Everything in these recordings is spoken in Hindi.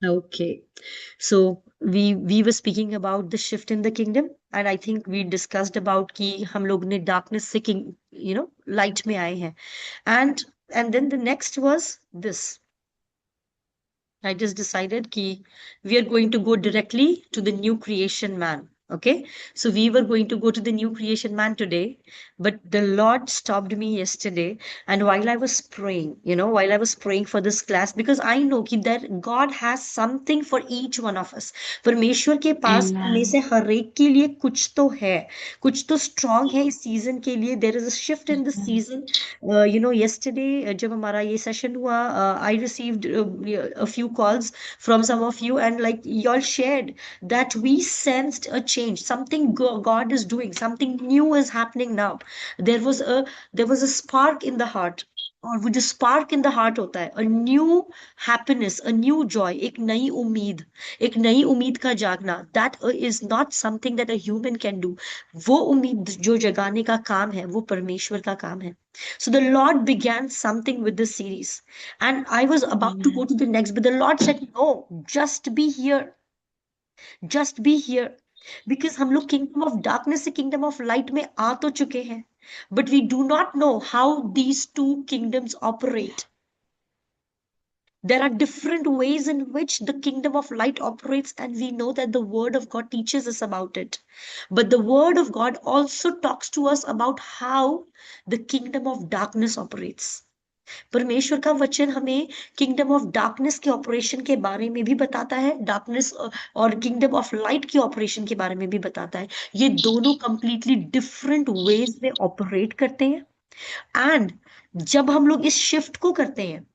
Okay. So we were speaking about the shift in the kingdom, and I think we discussed about कि हम लोग ने darkness से king, light में आए हैं. And and then the next was this. I just decided कि we are going to go directly to the new creation man. Okay, so we were going to go to the new creation man today, but the Lord stopped me yesterday. And while I was praying, while I was praying for this class, because I know कि that God has something for each one of us. परमेश्वर के पास में Amen. से हर एक के लिए कुछ तो है, कुछ तो स्ट्रांग है इस सीजन के लिए. There is a shift in the season. Yesterday जब हमारा ये सेशन हुआ, I received a few calls from some of you, and like y'all shared that we sensed a change. Something God is doing, something new is happening now. There was a spark in the heart. और वो जो स्पार्क इन द हार्ट होता है, a new happiness, a new Joy, एक नई उम्मीद का जागना, that is not something that a human can do. वो उम्मीद जो जगाने का काम है, वो परमेश्वर का काम है. So the Lord began something with this series, and I was about to go Amen. to the next, but the Lord said, "No, just be here, just be here." Because हम लोग किंगडम ऑफ डार्कनेस से किंगडम ऑफ लाइट में आ तो चुके हैं, but we do not know how these two kingdoms operate. There are different ways in which the kingdom of light operates, and we know that the word of God teaches us about it. But the word of God also talks to us about how the kingdom of darkness operates. परमेश्वर का वचन हमें किंगडम ऑफ डार्कनेस के ऑपरेशन के बारे में भी बताता है, डार्कनेस और किंगडम ऑफ लाइट के ऑपरेशन के बारे में भी बताता है. ये दोनों कंप्लीटली डिफरेंट वेज में ऑपरेट करते हैं. एंड जब हम लोग इस शिफ्ट को करते हैं,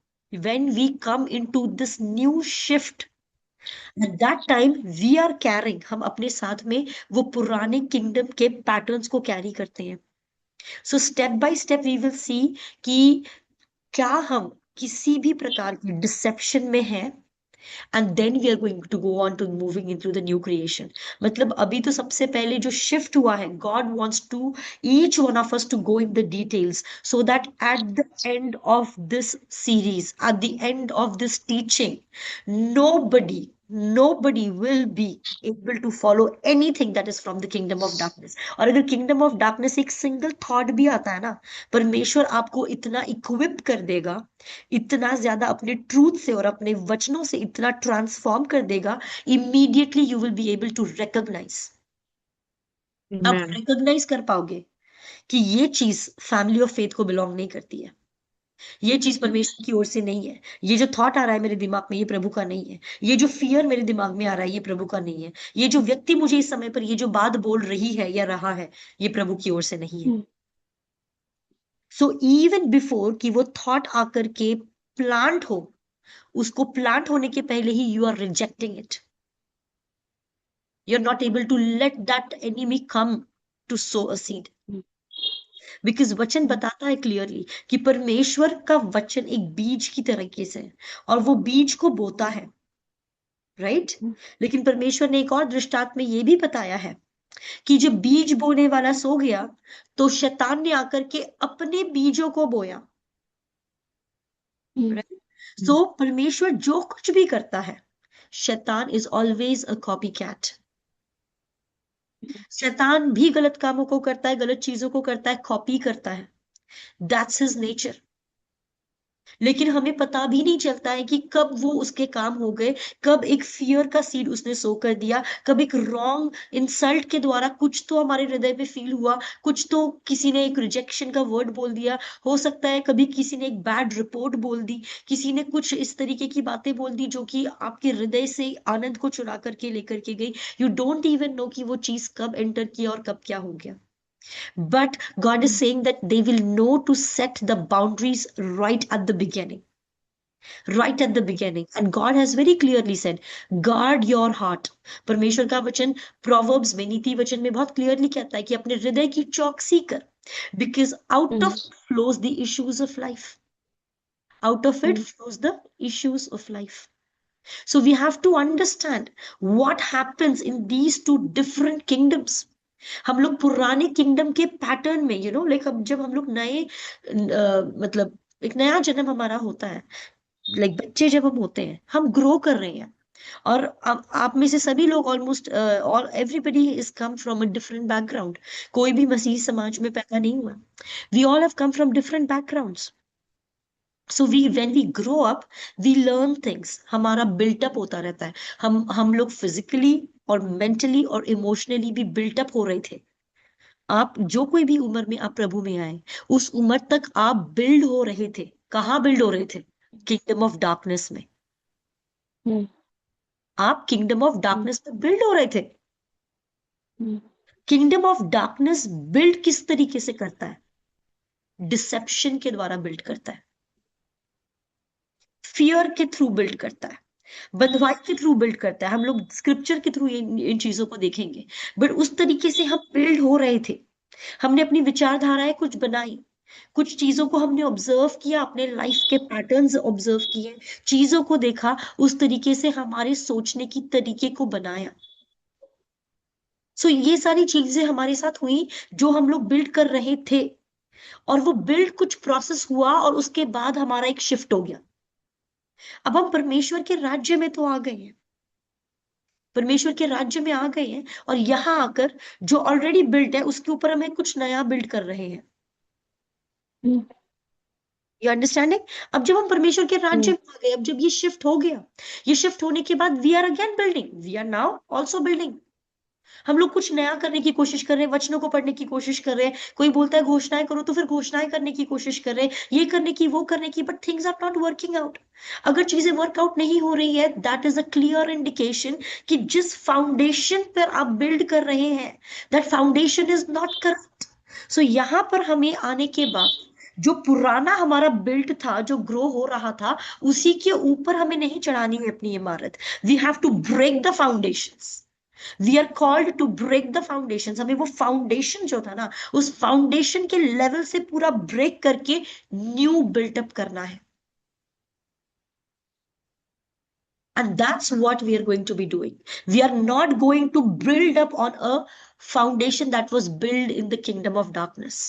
when we come into this new shift, at that time we are carrying, हम अपने साथ में वो पुराने किंगडम के पैटर्न्स को कैरी करते हैं. So step by step we will see कि क्या हम किसी भी प्रकार की डिसेप्शन में हैं, and then we are going to go on to moving into the new creation. मतलब अभी तो सबसे पहले जो शिफ्ट हुआ है, God wants to each one of us to go in the details, so that at the end of this series, at the end of this teaching, nobody will be able to follow anything that is from the kingdom of darkness. और अगर kingdom of darkness एक single thought भी आता है ना, परमेश्वर आपको इतना इक्विप कर देगा, इतना ज्यादा अपने ट्रूथ से और अपने वचनों से इतना ट्रांसफॉर्म कर देगा, immediately you will be able to recognise. आप Amen. रिकॉग्नाइज कर पाओगे कि ये चीज फैमिली ऑफ फेथ को बिलोंग नहीं करती है, ये चीज परमेश्वर की ओर से नहीं है, ये जो थॉट आ रहा है मेरे दिमाग में, ये प्रभु का नहीं है, ये जो फियर मेरे दिमाग में आ रहा है, ये प्रभु का नहीं है, ये जो व्यक्ति मुझे इस समय पर ये जो बात बोल रही है या रहा है, ये प्रभु की ओर से नहीं है. सो इवन बिफोर कि वो थॉट आकर के प्लांट हो, उसको प्लांट होने के पहले ही you are rejecting it. You are not able to let that enemy come to so a seed. Because वचन बताता है क्लियरली कि परमेश्वर का वचन एक बीज की तरीके से है, और वो बीज को बोता है, राइट. लेकिन परमेश्वर ने एक और दृष्टांत में ये भी बताया है कि जब बीज बोने वाला सो गया, तो शैतान ने आकर के अपने बीजों को बोया, राइट. सो परमेश्वर जो कुछ भी करता है, शैतान is always a copy cat. शैतान भी गलत कामों को करता है, गलत चीजों को करता है, कॉपी करता है. That's his nature. लेकिन हमें पता भी नहीं चलता है कि कब वो उसके काम हो गए, कब एक फियर का सीड उसने सो कर दिया, कब एक रॉन्ग इंसल्ट के द्वारा कुछ तो हमारे हृदय में फील हुआ, कुछ तो किसी ने एक रिजेक्शन का वर्ड बोल दिया, हो सकता है कभी किसी ने एक बैड रिपोर्ट बोल दी, किसी ने कुछ इस तरीके की बातें बोल दी जो कि आपके हृदय से आनंद को चुरा करके लेकर के गई. यू डोंट इवन नो कि वो चीज कब एंटर किया और कब क्या हो गया. But God is saying that they will know to set the boundaries right at the beginning. Right at the beginning. And God has very clearly said, guard your heart. परमेश्वर का वचन प्रोवर्ब्स में, नीति वचन में बहुत क्लियरली कहता है कि अपने हृदय की चौकसी कर. Because out of it flows the issues of life. Out of it flows the issues of life. So we have to understand what happens in these two different kingdoms. हम लोग पुराने किंगडम के पैटर्न में, लाइक अब जब हम लोग नए, मतलब एक नया जन्म हमारा होता है, लाइक बच्चे जब हम होते हैं, हम ग्रो कर रहे हैं. और आप में से सभी लोग ऑलमोस्ट और everybody is come from a different background. कोई भी मसीह समाज में पैदा नहीं हुआ। We all have come from different backgrounds. So we when we grow up we learn things, हमारा बिल्टअप होता रहता है। हम लोग फिजिकली और मेंटली और इमोशनली भी बिल्टअप हो रहे थे। आप जो कोई भी उम्र में आप प्रभु में आए, उस उम्र तक आप बिल्ड हो रहे थे। कहाँ बिल्ड हो रहे थे? किंगडम ऑफ डार्कनेस में। हम्म, आप किंगडम ऑफ हम्म, डार्कनेस में बिल्ड हो रहे थे। हम्म, किंगडम ऑफ डार्कनेस बिल्ड किस तरीके से करता है? डिसेप्शन के द्वारा बिल्ड करता है, फियर के थ्रू बिल्ड करता है, बंधुआई के थ्रू बिल्ड करता है। हम लोग स्क्रिप्चर के थ्रू इन चीजों को देखेंगे। बट उस तरीके से हम बिल्ड हो रहे थे। हमने अपनी विचारधाराएं कुछ बनाई, कुछ चीजों को हमने ऑब्जर्व किया, अपने लाइफ के पैटर्न्स ऑब्जर्व किए, चीजों को देखा, उस तरीके से हमारे सोचने की तरीके को बनाया। सो ये सारी चीजें हमारे साथ हुई जो हम लोग बिल्ड कर रहे थे। और वो बिल्ड कुछ प्रोसेस हुआ और उसके बाद हमारा एक शिफ्ट हो गया। अब हम परमेश्वर के राज्य में तो आ गए हैं, परमेश्वर के राज्य में आ गए हैं, और यहां आकर जो ऑलरेडी बिल्ट है उसके ऊपर हमें कुछ नया बिल्ड कर रहे हैं। हम्म, यू अंडरस्टैंडिंग? अब जब हम परमेश्वर के राज्य हम्म, में आ गए, अब जब ये शिफ्ट हो गया, ये शिफ्ट होने के बाद we are again building, we are now also building. हम लोग कुछ नया करने की कोशिश कर रहे हैं, वचनों को पढ़ने की कोशिश कर रहे हैं। कोई बोलता है घोषणाएं करो, तो फिर घोषणाएं करने की कोशिश कर रहे हैं, ये करने की वो करने की, but things are not working out. अगर चीजें वर्कआउट नहीं हो रही है, that is a clear indication कि जिस फाउंडेशन पर आप बिल्ड कर रहे हैं, that foundation is not correct. So यहां पर हमें आने के बाद जो पुराना हमारा बिल्ड था, जो ग्रो हो रहा था, उसी के ऊपर हमें नहीं चढ़ानी है अपनी इमारत। We have to break the foundations. We are called to break the foundation. हमें वो फाउंडेशन जो था ना, उस फाउंडेशन के लेवल से पूरा ब्रेक करके न्यू बिल्टअप करना है। And that's what we are going to be doing. We are not going to build up on a foundation that was built in the kingdom of darkness.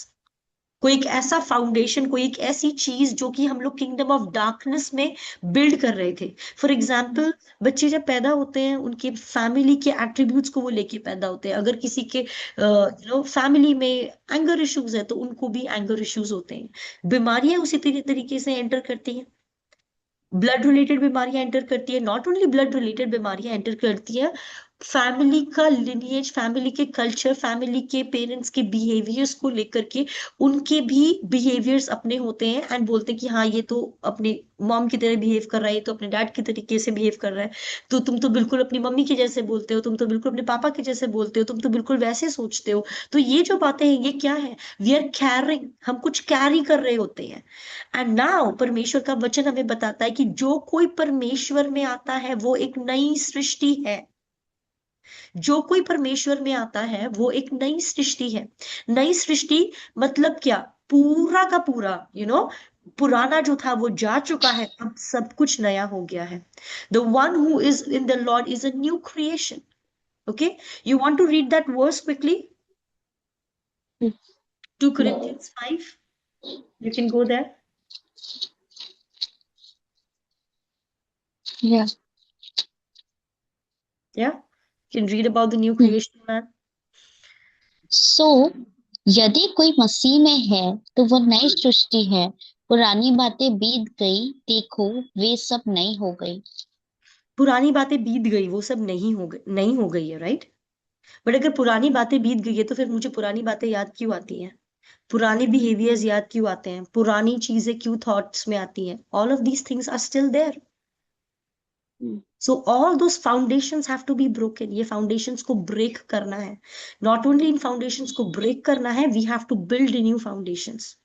कोई एक ऐसा फाउंडेशन, कोई एक ऐसी चीज जो कि हम लोग किंगडम ऑफ डार्कनेस में बिल्ड कर रहे थे। फॉर एग्जाम्पल, बच्चे जब पैदा होते हैं उनके फैमिली के एट्रीब्यूट्स को वो लेके पैदा होते हैं। अगर किसी के फैमिली में एंगर इश्यूज है तो उनको भी एंगर इश्यूज होते हैं। बीमारियां उसी तरीके से एंटर करती हैं। ब्लड रिलेटेड बीमारियां एंटर करती है। नॉट ओनली ब्लड रिलेटेड बीमारियां एंटर करती है, फैमिली का लिनिएज, फैमिली के कल्चर, फैमिली के पेरेंट्स के बिहेवियर्स को लेकर के उनके भी बिहेवियर्स अपने होते हैं, एंड बोलते हैं कि हाँ, ये तो अपने मॉम की तरह बिहेव कर रहा है, ये तो अपने डैड की तरीके से बिहेव कर रहा है। तो तुम तो बिल्कुल अपनी मम्मी के जैसे बोलते हो, तुम तो बिल्कुल अपने पापा के जैसे बोलते हो, तुम तो बिल्कुल वैसे सोचते हो। तो ये जो बातें हैं, ये क्या है? वी आर कैरिंग, हम कुछ कैरी कर रहे होते हैं। एंड नाउ परमेश्वर का वचन हमें बताता है कि जो कोई परमेश्वर में आता है वो एक नई सृष्टि है। जो कोई परमेश्वर में आता है वो एक नई सृष्टि है। नई सृष्टि मतलब क्या? पूरा का पूरा पुराना जो था वो जा चुका है, अब सब कुछ नया हो गया है। The one who is in the Lord is a new creation. Okay, you want to read that verse quickly? 2 Corinthians 5, you can go there. yeah. Yeah, you can read about the new creation, man. सो यदि कोई मसीह में है तो वो नई सृष्टि है, पुरानी बातें बीत गई, देखो वे सब नई हो गई। पुरानी बातें बीत गई, वो सब नहीं हो गई है, राइट? बट अगर पुरानी बातें बीत गई है तो फिर मुझे पुरानी बातें याद क्यों आती हैं? पुराने बिहेवियर्स याद क्यों आते हैं? पुरानी चीजें क्यों थॉट्स में आती हैं? All of these things are still there. So all those foundations have to be broken. ये फाउंडेशंस को ब्रेक करना है। नॉट ओनली इन फाउंडेशंस को ब्रेक करना है, we have to build new foundations.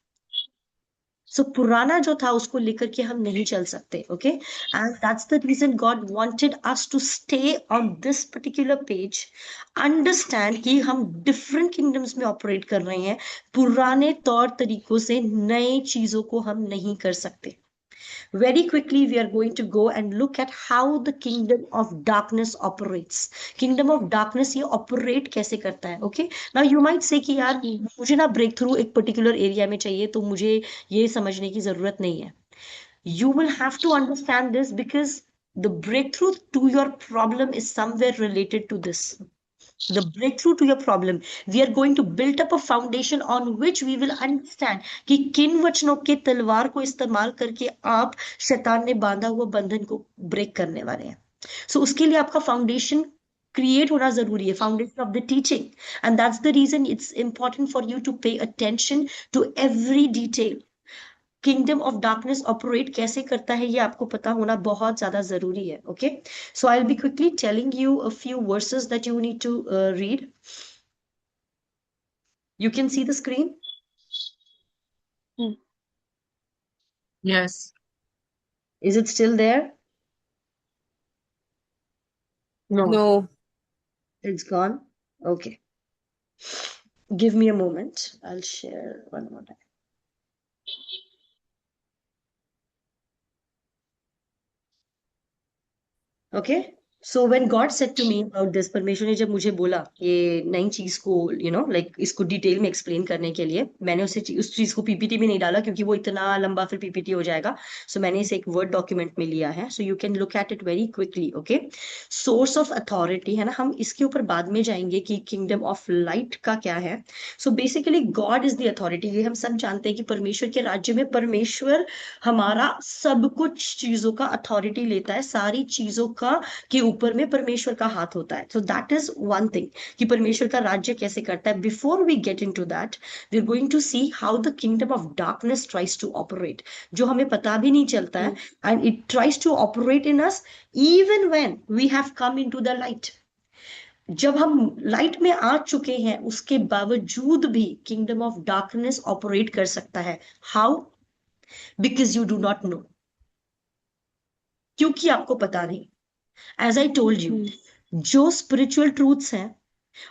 So पुराना जो था उसको लेकर के हम नहीं चल सकते। Okay, and that's the reason God wanted us to stay on this particular page. Understand कि हम डिफरेंट किंगडम्स में ऑपरेट कर रहे हैं। पुराने तौर तरीकों से नए चीजों को हम नहीं कर सकते। Very quickly, we are going to go and look at how the kingdom of darkness operates. Kingdom of darkness ये operate कैसे करता है? Okay, now you might say कि यार मुझे ना ब्रेक थ्रू एक पर्टिकुलर एरिया में चाहिए, तो मुझे ये समझने की जरूरत नहीं है। You will have to understand this because The breakthrough to your problem is somewhere related to this. The breakthrough to your problem, we are going to build up a foundation on which we will understand कि किन वचनों के तलवार को इस्तेमाल करके आप शैतान ने बांधा हुआ बंधन को ब्रेक करने वाले हैं. सो उसके लिए आपका फाउंडेशन क्रिएट होना जरूरी है, foundation of the teaching. And that's the reason it's important for you to pay attention to every detail. Kingdom of darkness operate कैसे करता है ये आपको पता होना बहुत ज्यादा जरूरी है. Okay, so I will be quickly telling you a few verses that you need to read. You can see the screen. Yes. Is it still there? No, No. it's gone. Okay, give me a moment, I'll share one more time. Okay, so when God said to me about this, परमेश्वर ने जब मुझे बोला ये नई चीज को लाइक इसको डिटेल में एक्सप्लेन करने के लिए, मैंने उस चीज को पीपीटी में नहीं डाला क्योंकि वो इतना लंबा फिर पीपीटी हो जाएगा. सो मैंने इसे एक वर्ड डॉक्यूमेंट में लिया है, so you can look at it very quickly. Okay, source of authority है ना, हम इसके ऊपर बाद में जाएंगे कि किंगडम ऑफ लाइट का क्या है. So basically God is the authority. ये हम सब जानते हैं कि परमेश्वर के राज्य में परमेश्वर हमारा सब कुछ चीजों का अथॉरिटी लेता है, सारी चीजों का के ऊपर में परमेश्वर का हाथ होता है. So that is one thing कि परमेश्वर का राज्य कैसे करता है. Before we get into that, we are going to see how the kingdom of darkness tries to operate, जो हमें पता भी नहीं चलता है. And it tries to operate in us even when we have come into the light. जब हम लाइट में आ चुके हैं उसके बावजूद भी किंगडम ऑफ डार्कनेस ऑपरेट कर सकता है. How? Because you do not know, क्योंकि आपको पता नहीं. एज आई टोल्ड यू, जो स्पिरिचुअल ट्रूथ्स हैं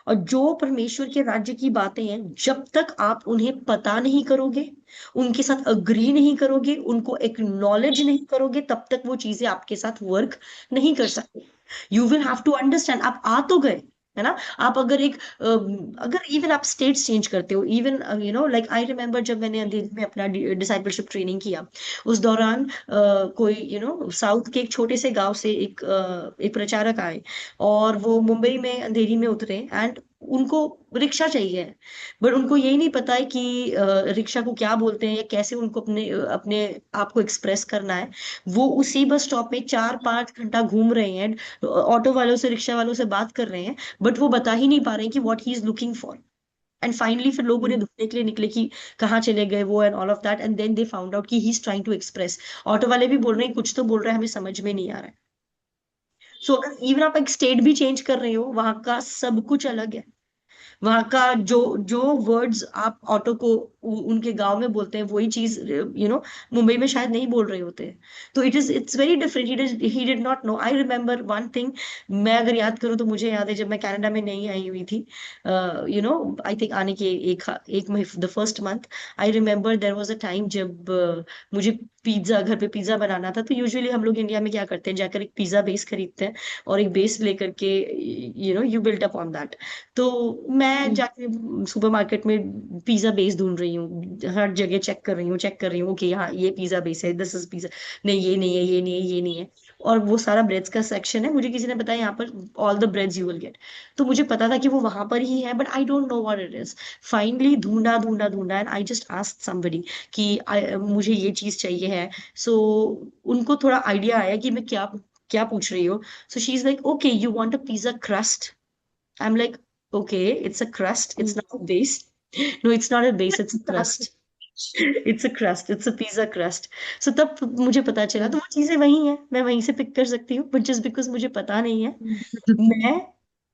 और जो परमेश्वर के राज्य की बातें हैं, जब तक आप उन्हें पता नहीं करोगे, उनके साथ अग्री नहीं करोगे, उनको एक्नॉलेज नहीं करोगे, तब तक वो चीजें आपके साथ वर्क नहीं कर सकती. You will have to understand. आप आ तो गए है ना. आप अगर अगर इवन आप स्टेट चेंज करते हो, इवन लाइक आई रिमेम्बर जब मैंने अंधेरी में अपना डिसाइपलशिप ट्रेनिंग किया, उस दौरान कोई साउथ के एक छोटे से गांव से एक प्रचारक आए और वो मुंबई में अंधेरी में उतरे. एंड उनको रिक्शा चाहिए, बट उनको यही नहीं पता है कि रिक्शा को क्या बोलते हैं या कैसे उनको अपने अपने आप को एक्सप्रेस करना है. वो उसी बस स्टॉप में 4-5 घंटा घूम रहे हैं, ऑटो वालों से रिक्शा वालों से बात कर रहे हैं, बट वो बता ही नहीं पा रहे हैं कि what he is looking for. And finally फिर लोग उन्हें ढूंढने के लिए निकले कि कहाँ चले गए वो, and all of that. And then they found out कि he is trying to express. Auto वाले भी बोल रहे हैं कुछ तो बोल रहे हैं, हमें समझ में नहीं आ रहा है. सो अगर इवन आप एक स्टेट भी चेंज कर रहे हो, वहां का सब कुछ अलग है. वहां का जो जो वर्ड्स आप ऑटो को उनके गांव में बोलते हैं, वही चीज मुंबई में शायद नहीं बोल रहे होते हैं. तो it's very different. He did not know. I remember one thing, मैं अगर याद करूँ तो मुझे याद है जब मैं कनाडा में नहीं आई हुई थी, आई थिंक आने के एक the first month, I remember there was a time जब मुझे पिज्जा, घर पे पिज्जा बनाना था. तो यूजुअली हम लोग इंडिया में क्या करते हैं, जाकर एक पिज्जा बेस खरीदते हैं और एक बेस लेकर के you built up on that. तो मैं जाके सुपरमार्केट में पिज्जा बेस ढूंढ रही हूँ, हर जगह चेक कर रही हूँ कि हाँ ये पिज्जा बेस है, दिस इज पिज्जा. नहीं ये नहीं है, ये नहीं है, ये नहीं है. और वो सारा ब्रेड्स का सेक्शन है. मुझे किसी ने बताया यहाँ पर all the breads you will get. तो मुझे पता था कि वो वहां पर ही है, but I don't know what it is. Finally ढूंढा ढूंढा ढूंढा and I just asked somebody कि मुझे ये चीज चाहिए है. सो उनको थोड़ा आइडिया आया कि मैं क्या क्या पूछ रही हूँ. So she is like, okay you want a pizza crust. I am like, okay, it's a crust, it's not a base. No, it's not a base, it's a crust. It's a crust, it's a pizza crust. So तब मुझे पता चला. तो वो चीजें वही हैं, मैं वहीं से पिक कर सकती हूँ, बट जस्ट बिकॉज मुझे पता नहीं है, मैं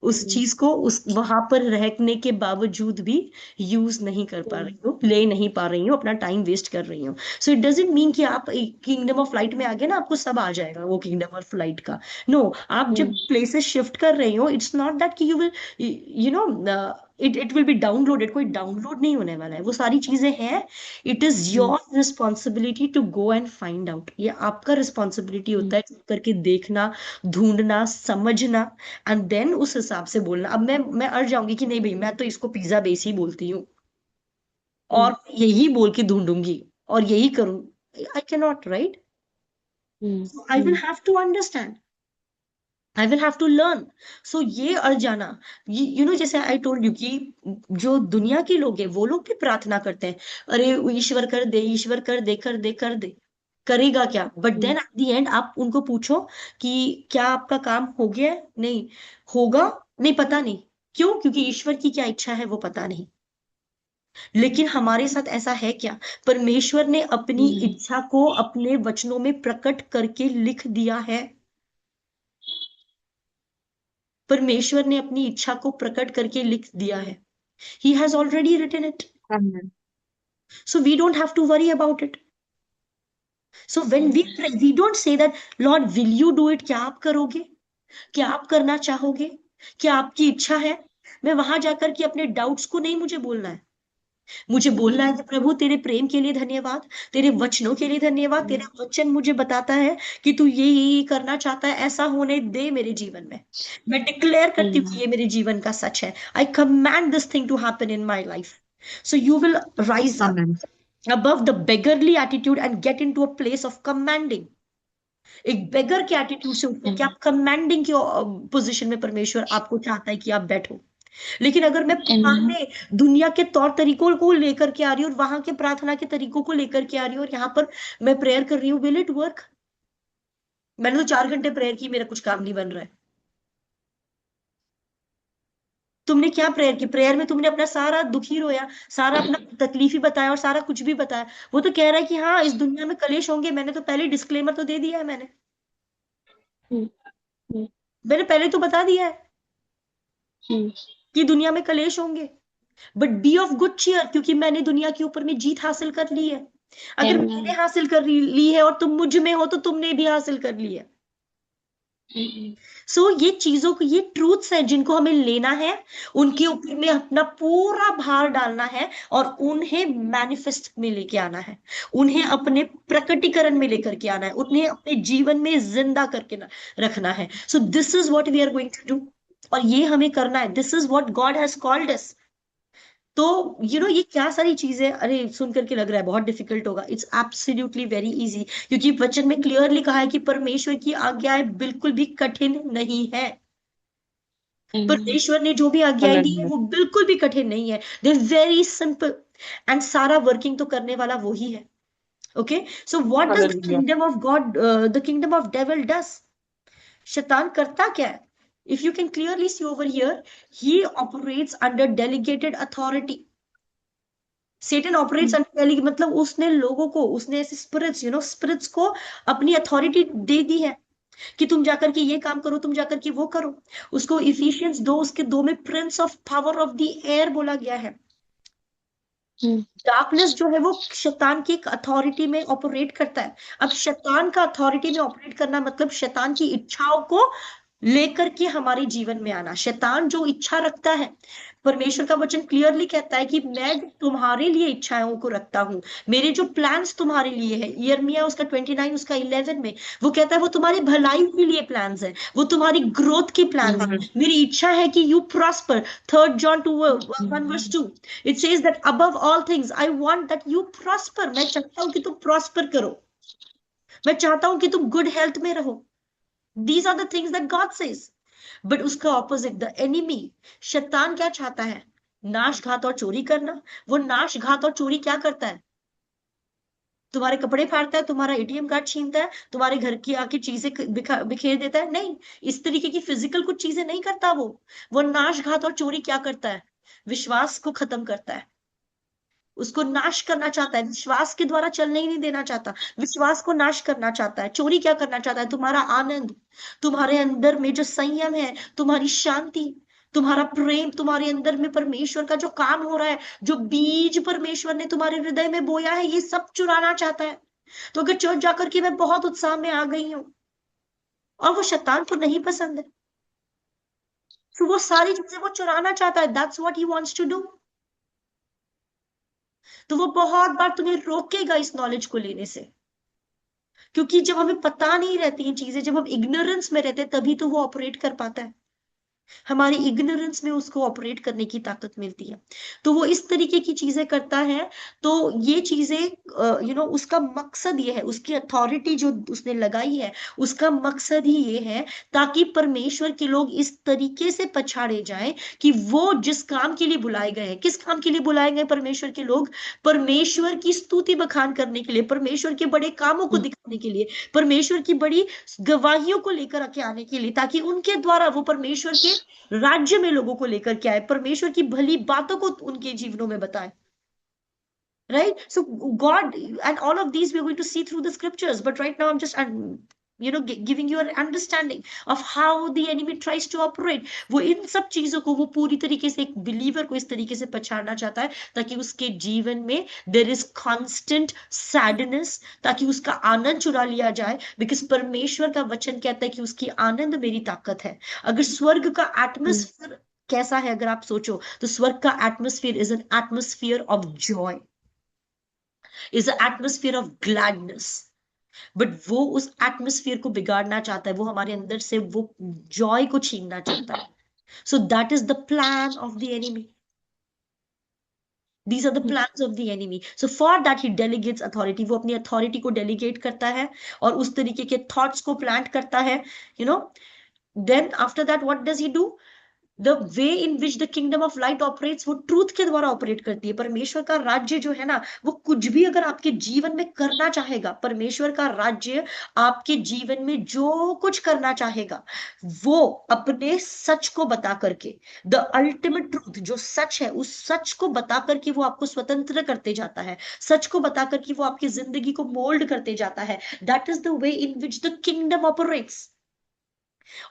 उस चीज को उस वहां पर रहने के बावजूद भी यूज नहीं कर पा रही हूँ, ले नहीं पा रही हूँ, अपना टाइम वेस्ट कर रही हूँ. सो इट डजेंट मीन कि आप किंगडम ऑफ लाइट में आ गए ना आपको सब आ जाएगा वो किंगडम ऑफ लाइट का. नो, आप जब प्लेसेस शिफ्ट कर रही हो, इट्स नॉट दैट कि you will it will be downloaded. कोई डाउनलोड नहीं होने वाला है, वो सारी चीजें हैं. It is your responsibility to go and find out. ये आपका रिस्पॉन्सिबिलिटी होता है करके देखना, ढूंढना, समझना, एंड देन उस हिसाब से बोलना. अब मैं अड़ जाऊंगी कि नहीं भाई मैं तो इसको पिज्जा बेस ही बोलती हूँ और यही बोल के ढूंढूंगी और यही करूं. I can not, right? I will have to understand. I will have to learn. So ये अड़ जाना, जैसे आई टोल्ड यू कि जो दुनिया के लोग हैं वो लोग भी प्रार्थना करते हैं, अरे वो ईश्वर कर दे, ईश्वर कर दे, कर दे, कर दे। करेगा क्या? But then at the end आप उनको पूछो कि क्या आपका काम हो गया है? नहीं होगा, नहीं पता नहीं। क्यों? क्योंकि ईश्वर की क्या इच्छा है वो पता नहीं। लेकिन हमारे साथ ऐसा है क्या? परमेश्वर ने अपनी इच्छा को अपने वचनों में प्रकट करके लिख दिया है। परमेश्वर ने अपनी इच्छा को प्रकट करके लिख दिया है। He has already written it, so we don't have to worry about it. So when we pray, we don't say that Lord will you do it, क्या आप करोगे, क्या आप करना चाहोगे, क्या आपकी इच्छा है। मैं वहां जाकर के अपने डाउट्स को नहीं मुझे बोलना है। मुझे बोलना है कि प्रभु तेरे प्रेम के लिए धन्यवाद, तेरे वचनों के लिए धन्यवाद। तेरा वचन मुझे बताता है कि तू ये करना चाहता है, ऐसा होने दे मेरे जीवन में। मैं डिक्लेयर करती हूँ कि ये मेरे जीवन का सच है। I command this thing to happen in my life. So you will rise up above the beggarly attitude and get into a place of commanding। एक बेगर के एटीट्यूड से उठो कि आप कमांडिंग की पोजीशन में परमेश्वर आपको चाहता है कि आप बैठो। लेकिन अगर मैं पुराने दुनिया के तौर तरीकों को लेकर के आ रही हूँ और वहां के प्रार्थना के तरीकों को लेकर के आ रही हूँ और यहाँ पर मैं प्रेयर कर रही हूँ, विल इट वर्क? मैंने तो 4 घंटे प्रेयर की, मेरा कुछ काम नहीं बन रहा है। तुमने क्या प्रेयर की? प्रेयर में तुमने अपना सारा दुखी रोया, सारा अपना तकलीफ ही बताया और सारा कुछ भी बताया। वो तो कह रहा है कि हाँ इस दुनिया में कलेश होंगे, मैंने तो पहले डिस्क्लेमर तो दे दिया है। मैंने पहले तो बता दिया है कि दुनिया में कलेश होंगे, but be of good cheer, क्योंकि मैंने दुनिया के ऊपर में जीत हासिल कर ली है। अगर मैंने हासिल कर ली है और तुम मुझ में हो तो तुमने भी हासिल कर ली है। सो ये चीजों को, ये ट्रूथ्स हैं जिनको हमें लेना है, उनके ऊपर में अपना पूरा भार डालना है और उन्हें मैनिफेस्ट में लेके आना है, उन्हें अपने प्रकटीकरण में लेकर के आना है, उन्हें अपने जीवन में जिंदा करके रखना है। So this is what we are going to do, और ये हमें करना है। This is what God has called us. तो ये क्या सारी चीजें, अरे सुन करके लग रहा है बहुत डिफिकल्ट होगा। इट्स एब्सोल्युटली वेरी इजी, क्योंकि वचन में क्लियरली कहा है कि परमेश्वर की आज्ञाएं बिल्कुल भी कठिन नहीं है। परमेश्वर ने जो भी आज्ञाएं दी है वो बिल्कुल भी कठिन नहीं है, दे वेरी सिंपल। एंड सारा वर्किंग तो करने वाला वो ही है। Okay, so what does the kingdom of God, the kingdom of devil does? शैतान करता क्या है? If you can clearly see over here, he operates under delegated authority. Satan operates under, मतलब उसने लोगों को, उसने ऐसे स्पिरिट्स, स्पिरिट्स को अपनी अथॉरिटी दे दी है कि तुम जाकर के ये काम करो, तुम जाकर के वो करो। उसको इफिशियंस 2 उसके 2 में Prince of power of the air बोला गया है। डार्कनेस जो है वो शैतान की एक अथॉरिटी में ऑपरेट करता है। अब शैतान का अथॉरिटी में ऑपरेट करना मतलब शैतान की इच्छाओं को लेकर के हमारे जीवन में आना। शैतान जो इच्छा रखता है, परमेश्वर का वचन क्लियरली कहता है कि मैं तुम्हारे लिए इच्छाओं को रखता हूं, मेरे जो प्लान्स तुम्हारे लिए है। यिर्मयाह उसका 29 उसका 11 में वो कहता है वो तुम्हारी भलाई के लिए प्लान्स है, वो तुम्हारी ग्रोथ के प्लान है। मेरी इच्छा है कि you prosper. 3 John 1 verse 2 it says that above all things I want that you prosper. मैं चाहता हूं कि तुम प्रॉस्पर करो, मैं चाहता हूं कि तुम गुड हेल्थ में रहो। These are the things that God says. But उसका ऑपोजिट द एनिमी, शैतान क्या चाहता है? नाश घात और चोरी करना। वो नाश घात और चोरी क्या करता है? तुम्हारे कपड़े फाड़ता है, तुम्हारा एटीएम कार्ड छीनता है, तुम्हारे घर की आके चीजें बिखेर देता है। नहीं, इस तरीके की फिजिकल कुछ चीजें नहीं करता वो नाश घात और चोरी क्या करता है? विश्वास को खत्म करता है, उसको नाश करना चाहता है, विश्वास के द्वारा चलने ही नहीं देना चाहता, विश्वास को नाश करना चाहता है। चोरी क्या करना चाहता है? तुम्हारा आनंद, तुम्हारे अंदर में जो संयम है, तुम्हारी शांति, तुम्हारा प्रेम, तुम्हारे अंदर में परमेश्वर का जो काम हो रहा है, जो बीज परमेश्वर ने तुम्हारे हृदय में बोया है, ये सब चुराना चाहता है। तो अगर चर्च जाकर के मैं बहुत उत्साह में आ गई हूं और वो शैतान को नहीं पसंद है, तो वो सारी चीजें वो चुराना चाहता है। That's what he wants to do. तो वो बहुत बार तुम्हें रोकेगा इस नॉलेज को लेने से, क्योंकि जब हमें पता नहीं रहती हैं चीजें, जब हम इग्नोरेंस में रहते हैं, तभी तो वो ऑपरेट कर पाता है। हमारी इग्नोरेंस में उसको ऑपरेट करने की ताकत मिलती है। तो वो इस तरीके की चीजें करता है। तो ये चीजें उसका मकसद ये है, उसकी अथॉरिटी जो उसने लगाई है, उसका मकसद ही ये है ताकि परमेश्वर के लोग इस तरीके से पछाड़े जाएं कि वो जिस काम के लिए बुलाए गए हैं, किस काम के लिए बुलाए गए परमेश्वर के लोग, परमेश्वर की स्तुति बखान करने के लिए, परमेश्वर के बड़े कामों को दिखाने के लिए, परमेश्वर की बड़ी गवाहियों को लेकर के आने के लिए, ताकि उनके द्वारा वो परमेश्वर के राज्य में लोगों को लेकर के आए, परमेश्वर की भली बातों को उनके जीवनों में बताए। Right? So God, and all of these we're going to see through the scriptures, but right now I'm just giving you an understanding of how the enemy tries to operate. वो इन सब चीजों को वो पूरी तरीके से एक बिलीवर को इस तरीके से पछाड़ना चाहता है ताकि उसके जीवन में देर इज कॉन्स्टेंट सैडनेस, ताकि उसका आनंद चुरा लिया जाए। बिकॉज परमेश्वर का वचन कहता है कि उसकी आनंद मेरी ताकत है। अगर स्वर्ग का एटमोस्फियर कैसा है अगर आप सोचो, तो स्वर्ग का atmosphere is an atmosphere of Joy, is a atmosphere of gladness. But वो उस एटमोस्फियर को बिगाड़ना चाहता है, वो हमारे अंदर से वो जॉय को छीनना चाहता है। So that is the plan of the enemy. These are the plans of the enemy. So for that he delegates authority. वो अपनी अथॉरिटी को डेलीगेट करता है और उस तरीके के थॉट्स को प्लांट करता है। You know then after that what does he do? The way in which the kingdom of light operates, वो ट्रूथ के द्वारा ऑपरेट करती है। परमेश्वर का राज्य जो है ना, वो कुछ भी अगर आपके जीवन में करना चाहेगा, परमेश्वर का राज्य आपके जीवन में जो कुछ करना चाहेगा, वो अपने सच को बता करके, द अल्टीमेट ट्रूथ जो सच है, उस सच को बता करके वो आपको स्वतंत्र करते जाता है, सच को बता करके वो आपकी जिंदगी को मोल्ड करते जाता है। That is the way in which the kingdom operates.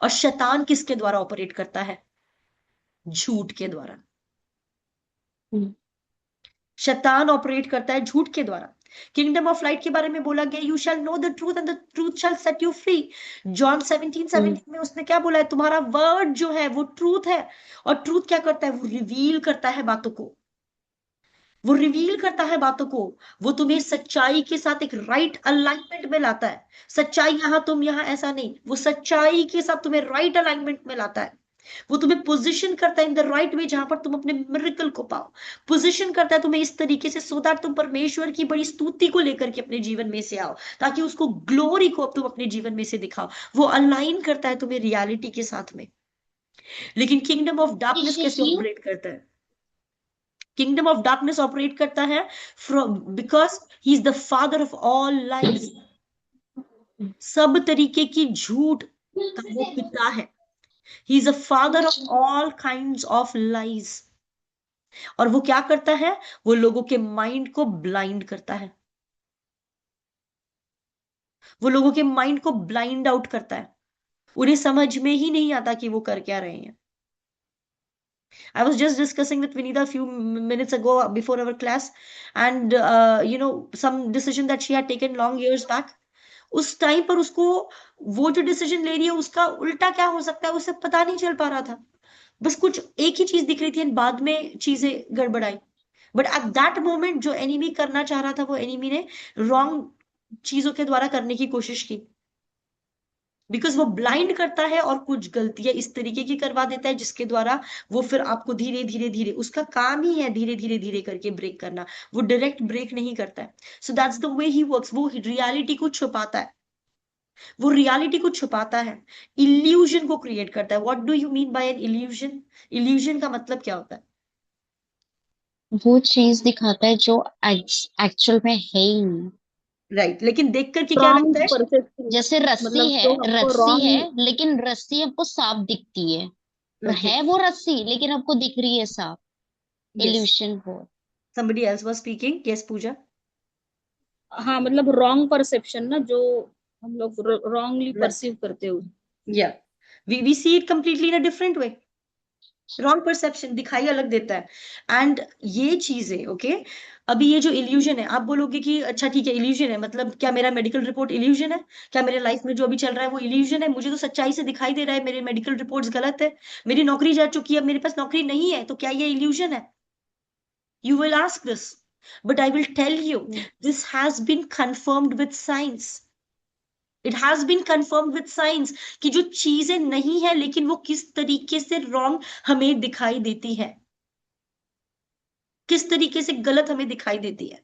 और शैतान किसके द्वारा ऑपरेट करता है? झूठ के द्वारा। शैतान ऑपरेट करता है झूठ के द्वारा। किंगडम ऑफ लाइट के बारे में बोला गया, you shall know the truth and the truth shall set you free. John 17:17 में उसने क्या बोला है? तुम्हारा वर्ड जो है वो ट्रूथ है। और ट्रूथ क्या करता है? वो रिवील करता है बातों को, वो रिवील करता है बातों को। वो तुम्हें सच्चाई के साथ एक राइट अलाइनमेंट में लाता है। सच्चाई यहां तुम यहां ऐसा नहीं, वो सच्चाई के साथ तुम्हें राइट अलाइनमेंट में लाता है। वो तुम्हें पोजीशन करता है इन द राइट वे, जहां पर तुम अपने मिरेकल को पाओ। पोजीशन करता है तुम्हें इस तरीके से सो दैट तुम परमेश्वर की बड़ी स्तुति को लेकर के अपने जीवन में से आओ, ताकि उसको ग्लोरी को तुम अपने जीवन में से दिखाओ। वो अलाइन करता है तुम्हें रियलिटी के साथ में। लेकिन किंगडम ऑफ डार्कनेस कैसे ऑपरेट करता है? किंगडम ऑफ डार्कनेस ऑपरेट करता है from because he is the father of all lies. सब तरीके की झूठ का वो पिता है। He is a father of all kind of lies. और वो क्या करता है? वो लोगों के माइंड को ब्लाइंड करता है, वो लोगों के माइंड को ब्लाइंड आउट करता है। उन्हें समझ में ही नहीं आता कि वो कर क्या रहे हैं। I was just discussing with Vinita a few minutes ago before our class, and some decision that she had taken long years back. उस टाइम पर उसको वो जो डिसीजन ले रही है उसका उल्टा क्या हो सकता है उसे पता नहीं चल पा रहा था। बस कुछ एक ही चीज दिख रही थी, बाद में चीजें गड़बड़ाई। बट एट दैट मोमेंट जो एनिमी करना चाह रहा था, वो एनिमी ने रॉन्ग चीजों के द्वारा करने की कोशिश की। बिकॉज वो ब्लाइंड करता है और कुछ गलतियां इस तरीके की करवा देता है जिसके द्वारा वो फिर आपको धीरे धीरे धीरे, उसका काम ही है धीरे धीरे धीरे करके ब्रेक करना। वो डायरेक्ट ब्रेक नहीं करता है। So that's the way he works. वो रियलिटी को छुपाता है, वो रियलिटी को छुपाता है, इल्यूजन को क्रिएट करता है। What do you mean by an illusion? Illusion का मतलब क्या होता है? वो चीज दिखाता है जो एक्चुअल में है ही नहीं। राइट, लेकिन देख करके क्या रॉन्ग लगता है? परसेप्शन, जैसे रस्सी मतलब है, जो हमको रस्सी है रॉन्ग। लेकिन रस्सी हमको साफ दिखती है, और ओके, है वो रस्सी लेकिन हमको दिख रही है साफ। यस, इल्यूशन वो। somebody else was speaking. Yes, Pooja. हाँ, मतलब रॉन्ग परसेप्शन ना, जो हम लोग रॉन्गली परसीव करते हो। Yeah, we see it completely in a different way. Wrong perception दिखाई अलग देता है। एंड ये चीजें ओके, अभी ये जो इल्यूजन है, आप बोलोगे कि अच्छा ठीक है इल्यूजन है, मतलब क्या मेरा मेडिकल रिपोर्ट इल्यूजन है? क्या मेरे लाइफ में जो अभी चल रहा है वो इल्यूजन है? मुझे तो सच्चाई से दिखाई दे रहा है मेरे मेडिकल रिपोर्ट्स गलत है, मेरी नौकरी जा चुकी है, अब मेरे पास नौकरी नहीं है, तो क्या ये इल्यूजन है? You will ask this, but I will tell you this has been confirmed with science. It has been confirm with science कि जो चीजें नहीं है लेकिन वो किस तरीके से रॉन्ग हमें दिखाई देती है, किस तरीके से गलत हमें दिखाई देती है।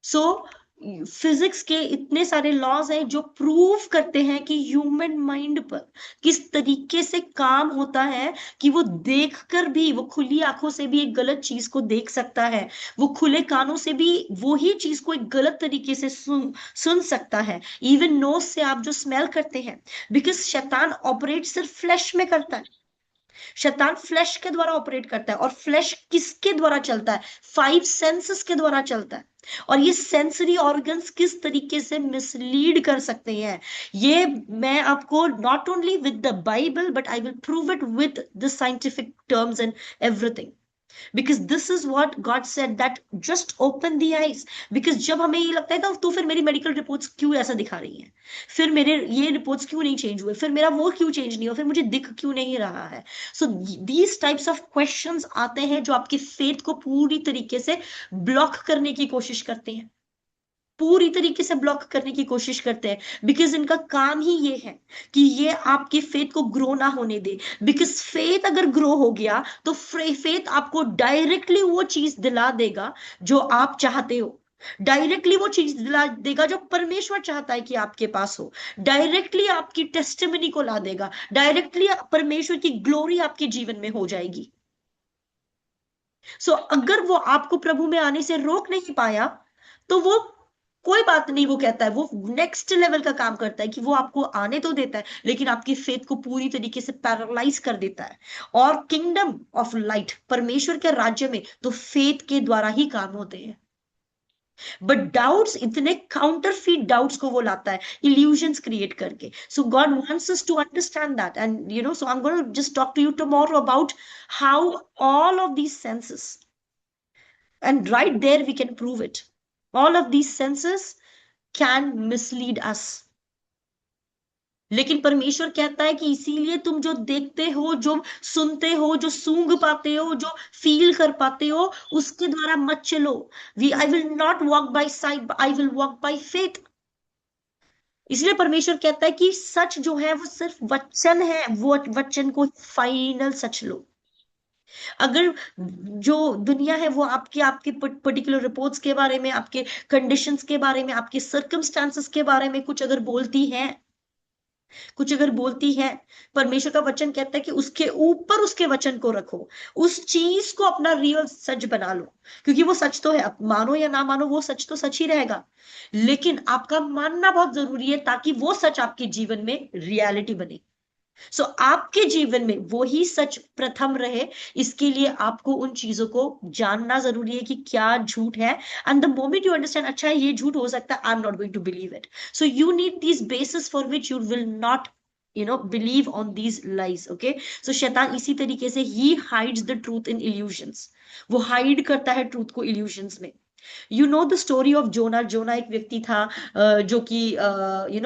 सो फिजिक्स के इतने सारे लॉज हैं जो प्रूव करते हैं कि ह्यूमन माइंड पर किस तरीके से काम होता है, कि वो देखकर भी, वो खुली आंखों से भी एक गलत चीज को देख सकता है, वो खुले कानों से भी वही चीज को एक गलत तरीके से सुन सकता है, इवन नोज से आप जो स्मेल करते हैं, बिकॉज शैतान ऑपरेट सिर्फ फ्लैश में करता है। शैतान फ्लैश के द्वारा ऑपरेट करता है, और फ्लैश किसके द्वारा चलता है? 5 सेंसेस के द्वारा चलता है। और ये सेंसरी ऑर्गन्स किस तरीके से मिसलीड कर सकते हैं, ये मैं आपको not only with the Bible but I will prove it with the scientific terms and everything, because this is what God said, that just open the eyes। because जब हमें ये लगता है तो फिर मेरी मेडिकल रिपोर्ट्स क्यों ऐसा दिखा रही हैं, फिर मेरे ये रिपोर्ट्स क्यों नहीं चेंज हुए, फिर मेरा वो क्यों चेंज नहीं हुआ, फिर मुझे दिख क्यों नहीं रहा है। So these types of questions आते हैं जो आपकी फेथ को पूरी तरीके से ब्लॉक करने की कोशिश करते हैं, पूरी तरीके से ब्लॉक करने की कोशिश करते हैं, बिकॉज इनका काम ही ये है कि ये आपकी फेथ को ग्रो ना होने दे। बिकॉज फेथ अगर ग्रो हो गया तो फेथ आपको डायरेक्टली वो चीज दिला देगा जो आप चाहते हो, डायरेक्टली वो चीज दिला देगा जो परमेश्वर चाहता है कि आपके पास हो, डायरेक्टली आपकी टेस्टिमनी को ला देगा, डायरेक्टली परमेश्वर की ग्लोरी आपके जीवन में हो जाएगी। अगर वो आपको प्रभु में आने से रोक नहीं पाया तो वो कोई बात नहीं, वो कहता है, वो नेक्स्ट लेवल का काम करता है कि वो आपको आने तो देता है लेकिन आपकी फेथ को पूरी तरीके से पैरालाइज कर देता है। और किंगडम ऑफ लाइट, परमेश्वर के राज्य में तो फेथ के द्वारा ही काम होते हैं। बट डाउट्स, इतने काउंटरफीट डाउट्स को वो लाता है इल्यूजन्स क्रिएट करके। So God wants us to understand that, and so I am gonna just talk to you tomorrow about how all of these senses, and right there we can prove it, all of these senses can mislead us। लेकिन परमेश्वर कहता है कि इसीलिए तुम जो देखते हो, जो सुनते हो, जो सूंघ पाते हो, जो फील कर पाते हो, उसके द्वारा मत चलो। I will not walk bye site, I will walk by faith. इसलिए परमेश्वर कहता है कि सच जो है वो सिर्फ वचन है, वो वचन को फाइनल सच लो। अगर जो दुनिया है वो आपकी आपकी पर्टिकुलर रिपोर्ट्स के बारे में, आपके कंडीशंस के बारे में, आपके सर्कमस्टांसेस के बारे में कुछ अगर बोलती है, कुछ अगर बोलती है, परमेश्वर का वचन कहता है कि उसके ऊपर उसके वचन को रखो, उस चीज को अपना रियल सच बना लो, क्योंकि वो सच तो है, आप मानो या ना मानो वो सच तो सच ही रहेगा, लेकिन आपका मानना बहुत जरूरी है ताकि वो सच आपके जीवन में रियलिटी बने। आपके जीवन में वो ही सच प्रथम रहे, इसके लिए आपको उन चीजों को जानना जरूरी है कि क्या झूठ है। And the moment you understand, अच्छा ये झूठ हो सकता है, I am not going to believe it. So you need this basis for which you will not believe on these lies. Okay, so शैतान इसी तरीके से ही hides the truth in illusions, वो हाइड करता है ट्रूथ को इल्यूजन्स में। You know the story of Jonah. Jonah एक व्यक्ति था जो कि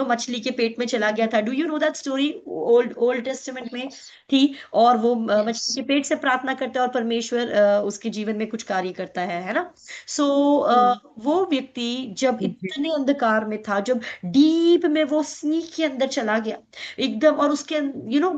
मछली के पेट में चला गया था। Do you know that story? Old old testament में थी, और वो मछली Yes. के पेट से प्रार्थना करता है और परमेश्वर उसके जीवन में कुछ कार्य करता है ना। सो वो व्यक्ति जब इतने अंधकार में था, जब डीप में वो सी के अंदर चला गया एकदम, और उसके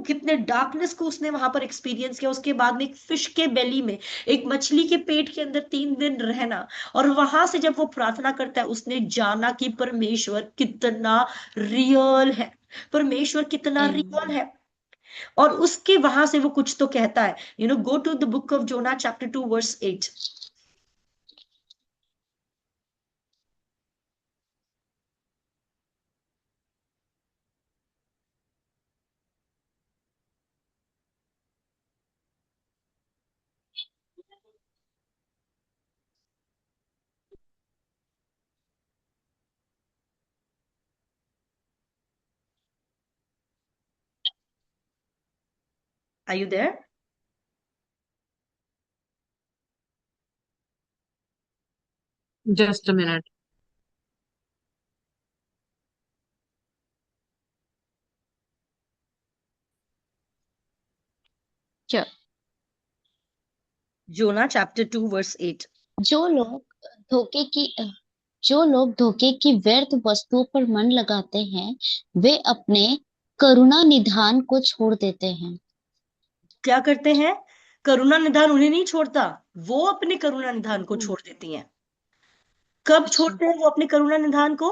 कितने डार्कनेस को उसने वहां पर एक्सपीरियंस किया, उसके बाद में एक फिश के बेली में, एक मछली के पेट के अंदर 3 दिन रहना, और वहां से जब वो प्रार्थना करता है उसने जाना कि परमेश्वर कितना रियल है, परमेश्वर कितना रियल Amen. है। और उसके वहां से वो कुछ तो कहता है। Go to the book of Jonah chapter 2 verse 8। Are you there? Just a minute. Sure. Jonah chapter 2 verse 8। जो लोग धोखे की जो लोग धोखे की व्यर्थ वस्तुओं पर मन लगाते हैं वे अपने करुणा निधान को छोड़ देते हैं। क्या करते हैं? करुणा निधान उन्हें नहीं छोड़ता, वो अपने करुणा निधान को छोड़ देती हैं। कब अच्छा, छोड़ते हैं वो अपने करुणा निधान को?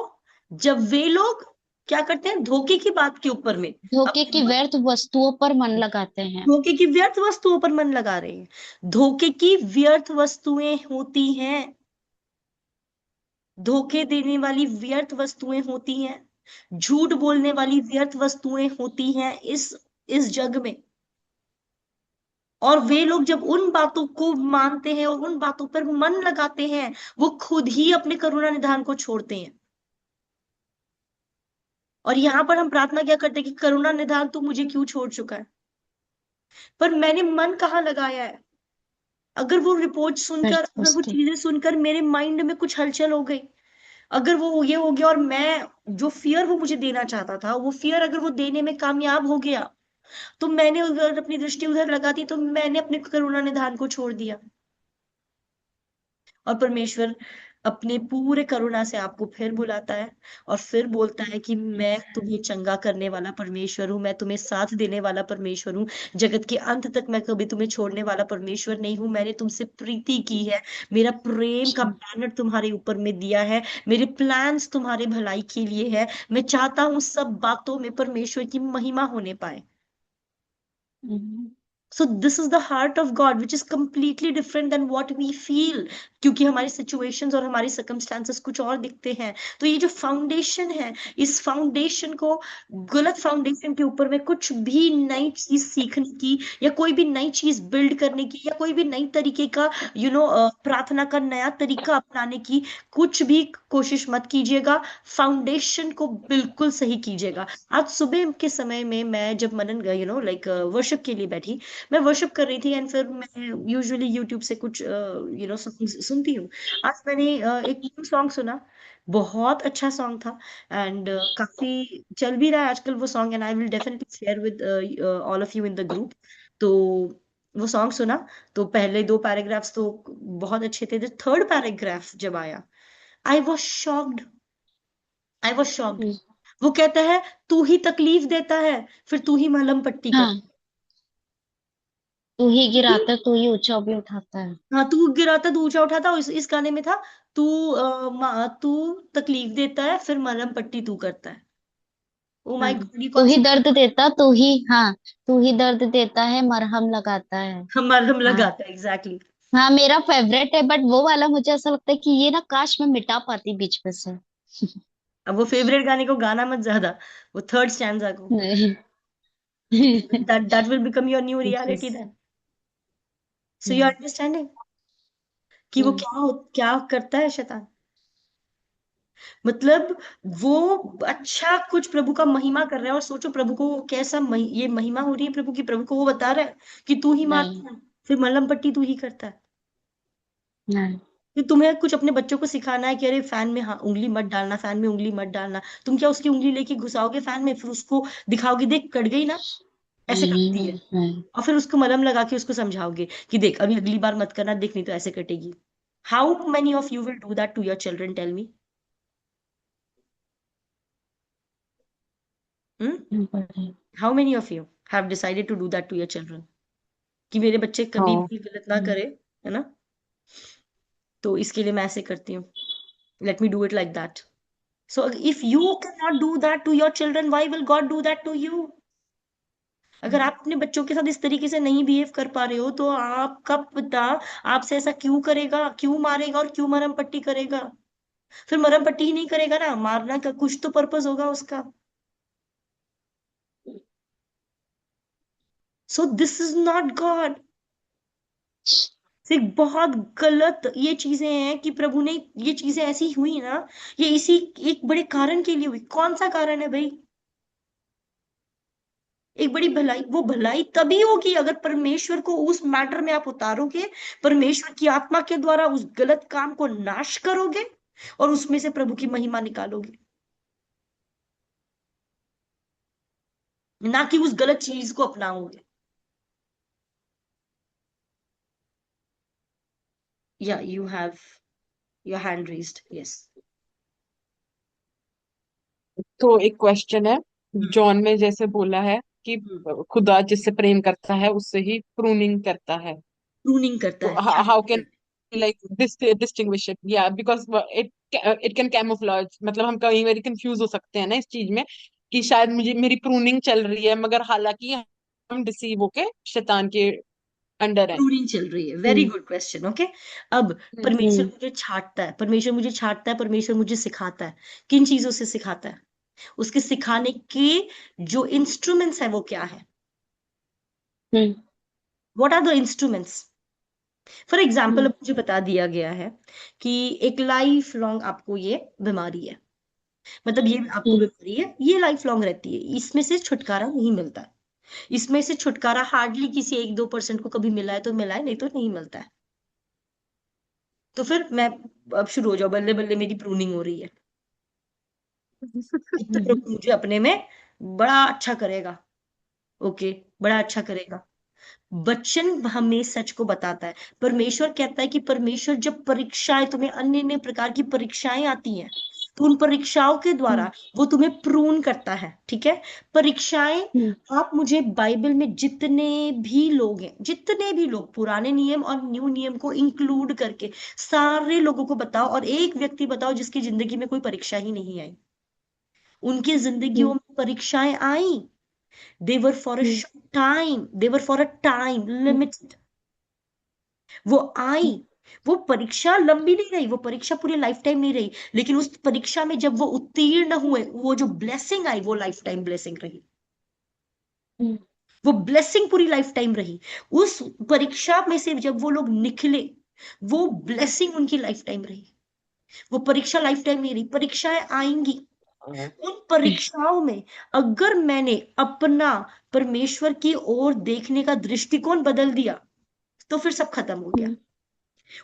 जब वे लोग क्या करते हैं, धोखे की बात के ऊपर में धोखे अपने की व्यर्थ वस्तुओं पर मन लगाते हैं। धोखे की व्यर्थ वस्तुओं पर मन लगा रहे हैं। धोखे की व्यर्थ वस्तुएं होती हैं, धोखे देने वाली व्यर्थ वस्तुएं होती हैं, झूठ बोलने वाली व्यर्थ वस्तुएं होती हैं इस जग में। और वे लोग जब उन बातों को मानते हैं और उन बातों पर मन लगाते हैं, वो खुद ही अपने करुणा निधान को छोड़ते हैं। और यहां पर हम प्रार्थना क्या करते हैं कि करुणा निधान तू मुझे क्यों छोड़ चुका है? पर मैंने मन कहाँ लगाया है? अगर वो रिपोर्ट सुनकर, व्यर्थ अगर वो वस्तु। चीजें सुनकर मेरे माइंड में कुछ हलचल हो गई, अगर वो ये हो गया और मैं जो फियर वो मुझे देना चाहता था, वो फियर अगर वो देने में कामयाब हो गया, तो मैंने अगर अपनी दृष्टि उधर लगा दी, तो मैंने अपने करुणा निधान को छोड़ दिया। और परमेश्वर अपने पूरे करुणा से आपको फिर बुलाता है और फिर बोलता है कि मैं तुम्हें चंगा करने वाला परमेश्वर हूँ, मैं तुम्हें साथ देने वाला परमेश्वर हूँ, जगत के अंत तक मैं कभी तुम्हें छोड़ने वाला परमेश्वर नहीं हूँ। मैंने तुमसे प्रीति की है, मेरा प्रेम का अच्छा। बैनर तुम्हारे ऊपर में दिया है, मेरे प्लान्स तुम्हारे भलाई के लिए है। मैं चाहता हूँ सब बातों में परमेश्वर की महिमा होने पाए। Hmm, so this is the heart of God which is completely different than what we feel, क्योंकि हमारी सिचुएशंस और हमारी सर्कमस्टांसेस कुछ और दिखते हैं। तो ये जो फाउंडेशन है, इस फाउंडेशन को, गलत फाउंडेशन के ऊपर में कुछ भी नई चीज सीखने की या कोई भी नई चीज बिल्ड करने की या कोई भी नई तरीके का प्रार्थना का नया तरीका अपनाने की कुछ भी कोशिश मत कीजिएगा। फाउंडेशन को बिल्कुल सही कीजिएगा। आज सुबह के समय में मैं जब मनन लाइक वर्शिप के लिए बैठी, मैं वर्शिप कर रही थी एंड फिर मैं यूजुअली यूट्यूब से कुछ सुनती हूँ। आज मैंने एक न्यू सॉन्ग सुना, बहुत अच्छा सॉन्ग था एंड काफी चल भी रहा है आजकल वो song, and I will definitely share with all of you in the group. तो वो सॉन्ग सुना, तो पहले दो पैराग्राफ्स तो बहुत अच्छे थे, थर्ड पैराग्राफ जब आया, I was shocked, I was shocked. Hmm, वो कहता है तू ही तकलीफ देता है, फिर तू ही मलहम पट्टी कर। हाँ, तू ही गिराता तू ही ऊंचा भी उठाता है। हाँ, तू गिराता तू ऊंचा उठाता, और इस गाने में था तू तू तकलीफ देता है फिर मरहम पट्टी तू करता है। ओ हाँ, माय गॉड, ये तू कौन ही सी दर्द देता तू ही, हाँ, तू ही दर्द देता है मरहम लगाता है। मरहम हाँ। लगाता है, एग्जैक्टली। हाँ, मेरा फेवरेट है, बट वो वाला मुझे ऐसा लगता है कि ये ना काश मैं मिटा पाती बीच में से। अब वो फेवरेट गाने को गाना मत ज्यादा, वो थर्ड स्टैंजा को, नहीं। That will become your new reality Yes. देन। सो यू हम्म, अंडरस्टैंडिंग कि वो हम्म, क्या करता है शैतान। मतलब वो अच्छा कुछ प्रभु का महिमा कर रहा है, और सोचो प्रभु को कैसा ये महिमा हो रही है प्रभु की, प्रभु को वो बता रहा है कि तू ही नहीं, मारता है फिर मलहम पट्टी तू ही करता है। नहीं। कि तुम्हें कुछ अपने बच्चों को सिखाना है कि अरे फैन में हाँ उंगली मत डालना, फैन में उंगली मत डालना, तुम क्या उसकी उंगली लेके घुसाओगे फैन में, फिर उसको दिखाओगे देख कट गई ना, ऐसे नहीं, कटती है, नहीं। और फिर उसको मलहम लगा के उसको समझाओगे कि देख अभी अगली बार मत करना, देख नहीं तो ऐसे कटेगी। How many of you will do that to your children, tell me. बड़े। How many of you have decided to do that to your children, कि मेरे बच्चे कभी हाँ। भी गलत ना हम्म, करे, है ना? तो इसके लिए मैं ऐसे करती हूँ, let me do it like that. So if you can not do that to your children, why will God do that to you? अगर आप अपने बच्चों के साथ इस तरीके से नहीं बिहेव कर पा रहे हो, तो आपका पिता आपसे ऐसा क्यों करेगा, क्यों मारेगा और क्यों मरहम पट्टी करेगा? फिर मरहम पट्टी ही नहीं करेगा ना, मारना का कुछ तो पर्पस होगा उसका। सो दिस इज नॉट गॉड। सिर्फ बहुत गलत ये चीजें हैं कि प्रभु ने, ये चीजें ऐसी हुई ना, ये इसी एक बड़े कारण के लिए हुई। कौन सा कारण है भाई? एक बड़ी भलाई, वो भलाई तभी होगी अगर परमेश्वर को उस मैटर में आप उतारोगे, परमेश्वर की आत्मा के द्वारा उस गलत काम को नाश करोगे और उसमें से प्रभु की महिमा निकालोगे, ना कि उस गलत चीज को अपनाओगे। या you have your hand raised, yes. तो एक क्वेश्चन है, हम्म, जॉन में जैसे बोला है कि खुदा जिससे प्रेम करता है उससे ही प्रूनिंग करता है, प्रूनिंग करता तो है, क्या हाउ करता कैन है? लाइक डिस्टिंग्विश इट, या बिकॉज इट कैन कैमोफ्लेज, मतलब हम कई बार कंफ्यूज हो सकते हैं ना इस चीज में कि शायद मुझे मेरी प्रूनिंग चल रही है मगर हालांकि हम डिसीव होके शैतान के अंडर है। प्रूनिंग चल रही है, वेरी हम्म गुड क्वेश्चन। ओके, अब हम्म परमेश्वर हम्म मुझे छांटता है, परमेश्वर मुझे छांटता है, परमेश्वर मुझे सिखाता है। किन चीजों से सिखाता है? उसके सिखाने के जो इंस्ट्रूमेंट्स है वो क्या है? Hmm what are the instruments? For example, hmm अब मुझे बता दिया गया है कि एक लाइफ लॉन्ग आपको ये बीमारी है, मतलब ये आपको हम्म बीमारी है, ये लाइफ लॉन्ग रहती है, इसमें से छुटकारा नहीं मिलता है। इसमें से छुटकारा हार्डली किसी 1-2% को कभी मिला है तो मिला है, नहीं तो नहीं मिलता है। तो फिर मैं, अब शुरू हो जाओ, बल्ले बल्ले मेरी प्रूनिंग हो रही है। अब तो हम्म प्रभु मुझे अपने में बड़ा अच्छा करेगा। ओके, बड़ा अच्छा करेगा। वचन हमें सच को बताता है। परमेश्वर कहता है कि परमेश्वर जब परीक्षाएं, तुम्हें अन्य अन्य प्रकार की परीक्षाएं आती हैं, तो उन परीक्षाओं के द्वारा वो तुम्हें प्रून करता है, ठीक है? परीक्षाएं, हम्म आप मुझे बाइबल में जितने भी लोग हैं, जितने भी लोग, पुराने नियम और न्यू नियम को इंक्लूड करके सारे लोगों को बताओ, और एक व्यक्ति बताओ जिसकी जिंदगी में कोई परीक्षा ही नहीं आई। उनकी जिंदगियों हम्म में परीक्षाएं आई, they were for a hmm time, they were for a time hmm limit, वो आई। वो परीक्षा लंबी नहीं रही, वो परीक्षा पूरी लाइफ टाइम नहीं रही, लेकिन उस परीक्षा में जब वो उत्तीर्ण हुए, वो जो ब्लेसिंग आई वो लाइफ टाइम ब्लेसिंग रही। हम्म वो ब्लेसिंग पूरी लाइफ टाइम रही। उस परीक्षा में से जब वो लोग निकले, वो ब्लेसिंग उनकी लाइफ टाइम रही। वो परीक्षा लाइफ टाइम नहीं रही, परीक्षाएं आएंगी। उन परीक्षाओं में अगर मैंने अपना परमेश्वर की ओर देखने का दृष्टिकोण बदल दिया, तो फिर सब खत्म हो गया। हम्म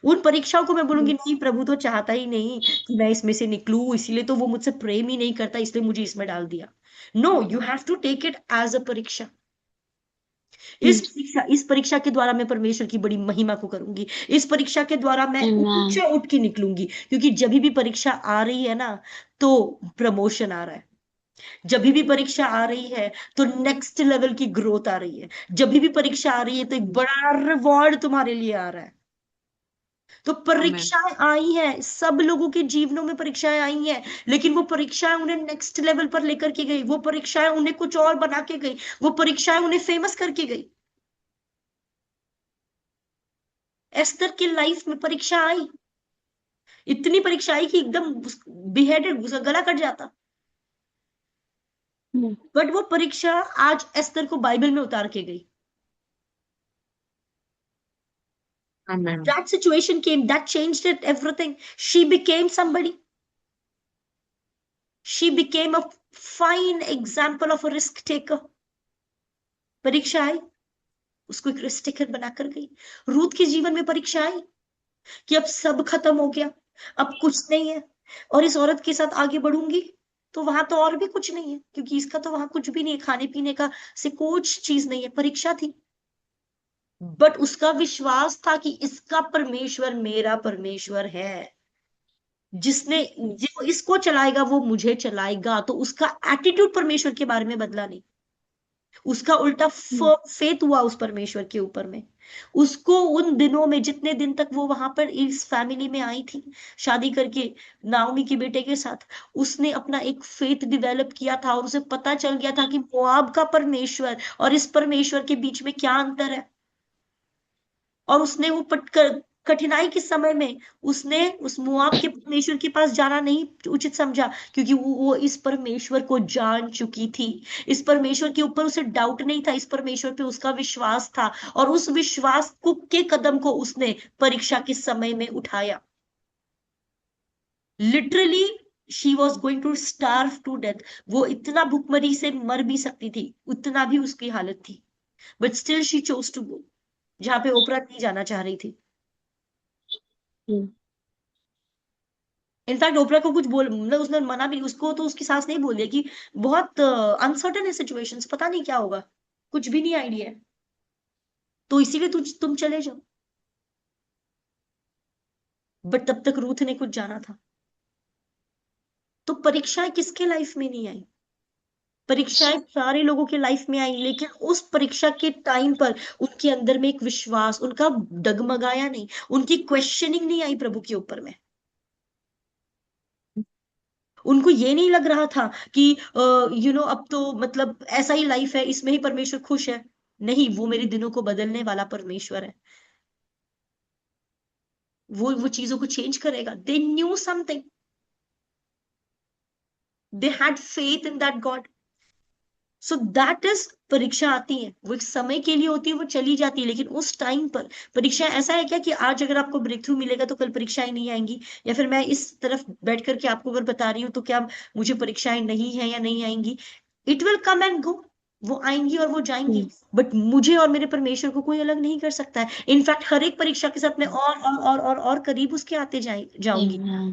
उन परीक्षाओं को मैं बोलूंगी, हम्म नहीं, प्रभु तो चाहता ही नहीं कि मैं इसमें से निकलूं, इसीलिए तो वो मुझसे प्रेम ही नहीं करता, इसलिए मुझे इसमें डाल दिया। No, you have to take it as a परीक्षा। इस परीक्षा के द्वारा मैं परमेश्वर की बड़ी महिमा को करूंगी। इस परीक्षा के द्वारा मैं Amen. ऊंचे उठ के निकलूंगी, क्योंकि जब भी परीक्षा आ रही है ना, तो प्रमोशन आ रहा है। जब भी परीक्षा आ रही है तो नेक्स्ट लेवल की ग्रोथ आ रही है। जब भी परीक्षा आ रही है तो एक बड़ा रिवॉर्ड तुम्हारे लिए आ रहा है। तो आमेन। परीक्षाएं आई हैं, सब लोगों के जीवनों में परीक्षाएं आई हैं, लेकिन वो परीक्षाएं उन्हें नेक्स्ट लेवल पर लेकर के गई, वो परीक्षाएं उन्हें कुछ और बना के गई, वो परीक्षाएं उन्हें फेमस करके गई। एस्तर की लाइफ में परीक्षा आई, इतनी परीक्षा आई कि एकदम बिहेडेड, उसका गला कट जाता। हम्म बट वो परीक्षा आज एस्तर को बाइबल में उतार के गई। आमेन। That situation came, that changed it, everything. She became somebody. She became a fine example of a risk taker. परीक्षा आई, उसको एक रिस्क टेकर बनाकर गई। रूथ के जीवन में परीक्षा आई कि अब सब खत्म हो गया, अब कुछ नहीं है, और इस औरत के साथ आगे बढ़ूंगी तो वहां तो और भी कुछ नहीं है, क्योंकि इसका तो वहां कुछ भी नहीं है, खाने पीने का से कुछ चीज नहीं है। परीक्षा थी, बट उसका विश्वास था कि इसका परमेश्वर मेरा परमेश्वर है, जिसने, जो इसको चलाएगा वो मुझे चलाएगा। तो उसका एटीट्यूड परमेश्वर के बारे में बदला नहीं, उसका उल्टा फेथ हुआ उस परमेश्वर के ऊपर में। उसको उन दिनों में, जितने दिन तक वो वहां पर इस फैमिली में आई थी शादी करके नाओमी के बेटे के साथ, उसने अपना एक फेथ डेवलप किया था, और उसे पता चल गया था कि मोआब का परमेश्वर और इस परमेश्वर के बीच में क्या अंतर है। और उसने वो कठिनाई के समय में उसने उस मुआब के परमेश्वर के पास जाना नहीं उचित समझा, क्योंकि वो इस परमेश्वर को जान चुकी थी। इस परमेश्वर के ऊपर उसे डाउट नहीं था, इस परमेश्वर पे उसका विश्वास था, और उस विश्वास को के कदम को उसने परीक्षा के समय में उठाया। Literally she was going to starve to death. वो इतना भुखमरी से मर भी सकती थी, उतना भी उसकी हालत थी, but still she chose to go, जहां पे ओपरा नहीं जाना चाह रही थी। हम्म इनफैक्ट ओपरा को कुछ बोल, मतलब उसने मना भी, उसको तो उसकी सास नहीं बोल दिया कि बहुत अनसर्टन है सिचुएशंस, पता नहीं क्या होगा, कुछ भी नहीं आइडिया है, तो इसीलिए तुम चले जाओ। बट तब तक रूथ ने कुछ जाना था। तो परीक्षाएं किसके लाइफ में नहीं आई? परीक्षाएं सारे लोगों के लाइफ में आई, लेकिन उस परीक्षा के टाइम पर उनके अंदर में एक विश्वास, उनका डगमगाया नहीं, उनकी क्वेश्चनिंग नहीं आई प्रभु के ऊपर में। उनको ये नहीं लग रहा था कि अब तो मतलब ऐसा ही लाइफ है, इसमें ही परमेश्वर खुश है। नहीं, वो मेरे दिनों को बदलने वाला परमेश्वर है। वो चीजों को चेंज करेगा। They knew something, they had faith in that God. So that is, परीक्षा आती है, वो एक समय के लिए होती है, वो चली जाती है, लेकिन उस टाइम पर परीक्षा ऐसा है क्या कि आज अगर आपको ब्रेक थ्रू मिलेगा तो कल परीक्षाएं नहीं आएंगी? या फिर मैं इस तरफ बैठ करके आपको अगर बता रही हूँ तो क्या मुझे परीक्षाएं नहीं है या नहीं आएंगी? It will come and go, वो आएंगी और वो जाएंगी। बट मुझे और मेरे परमेश्वर को कोई अलग नहीं कर सकता है। इनफैक्ट हर एक परीक्षा के साथ मैं और करीब उसके आते जाऊंगी। Amen.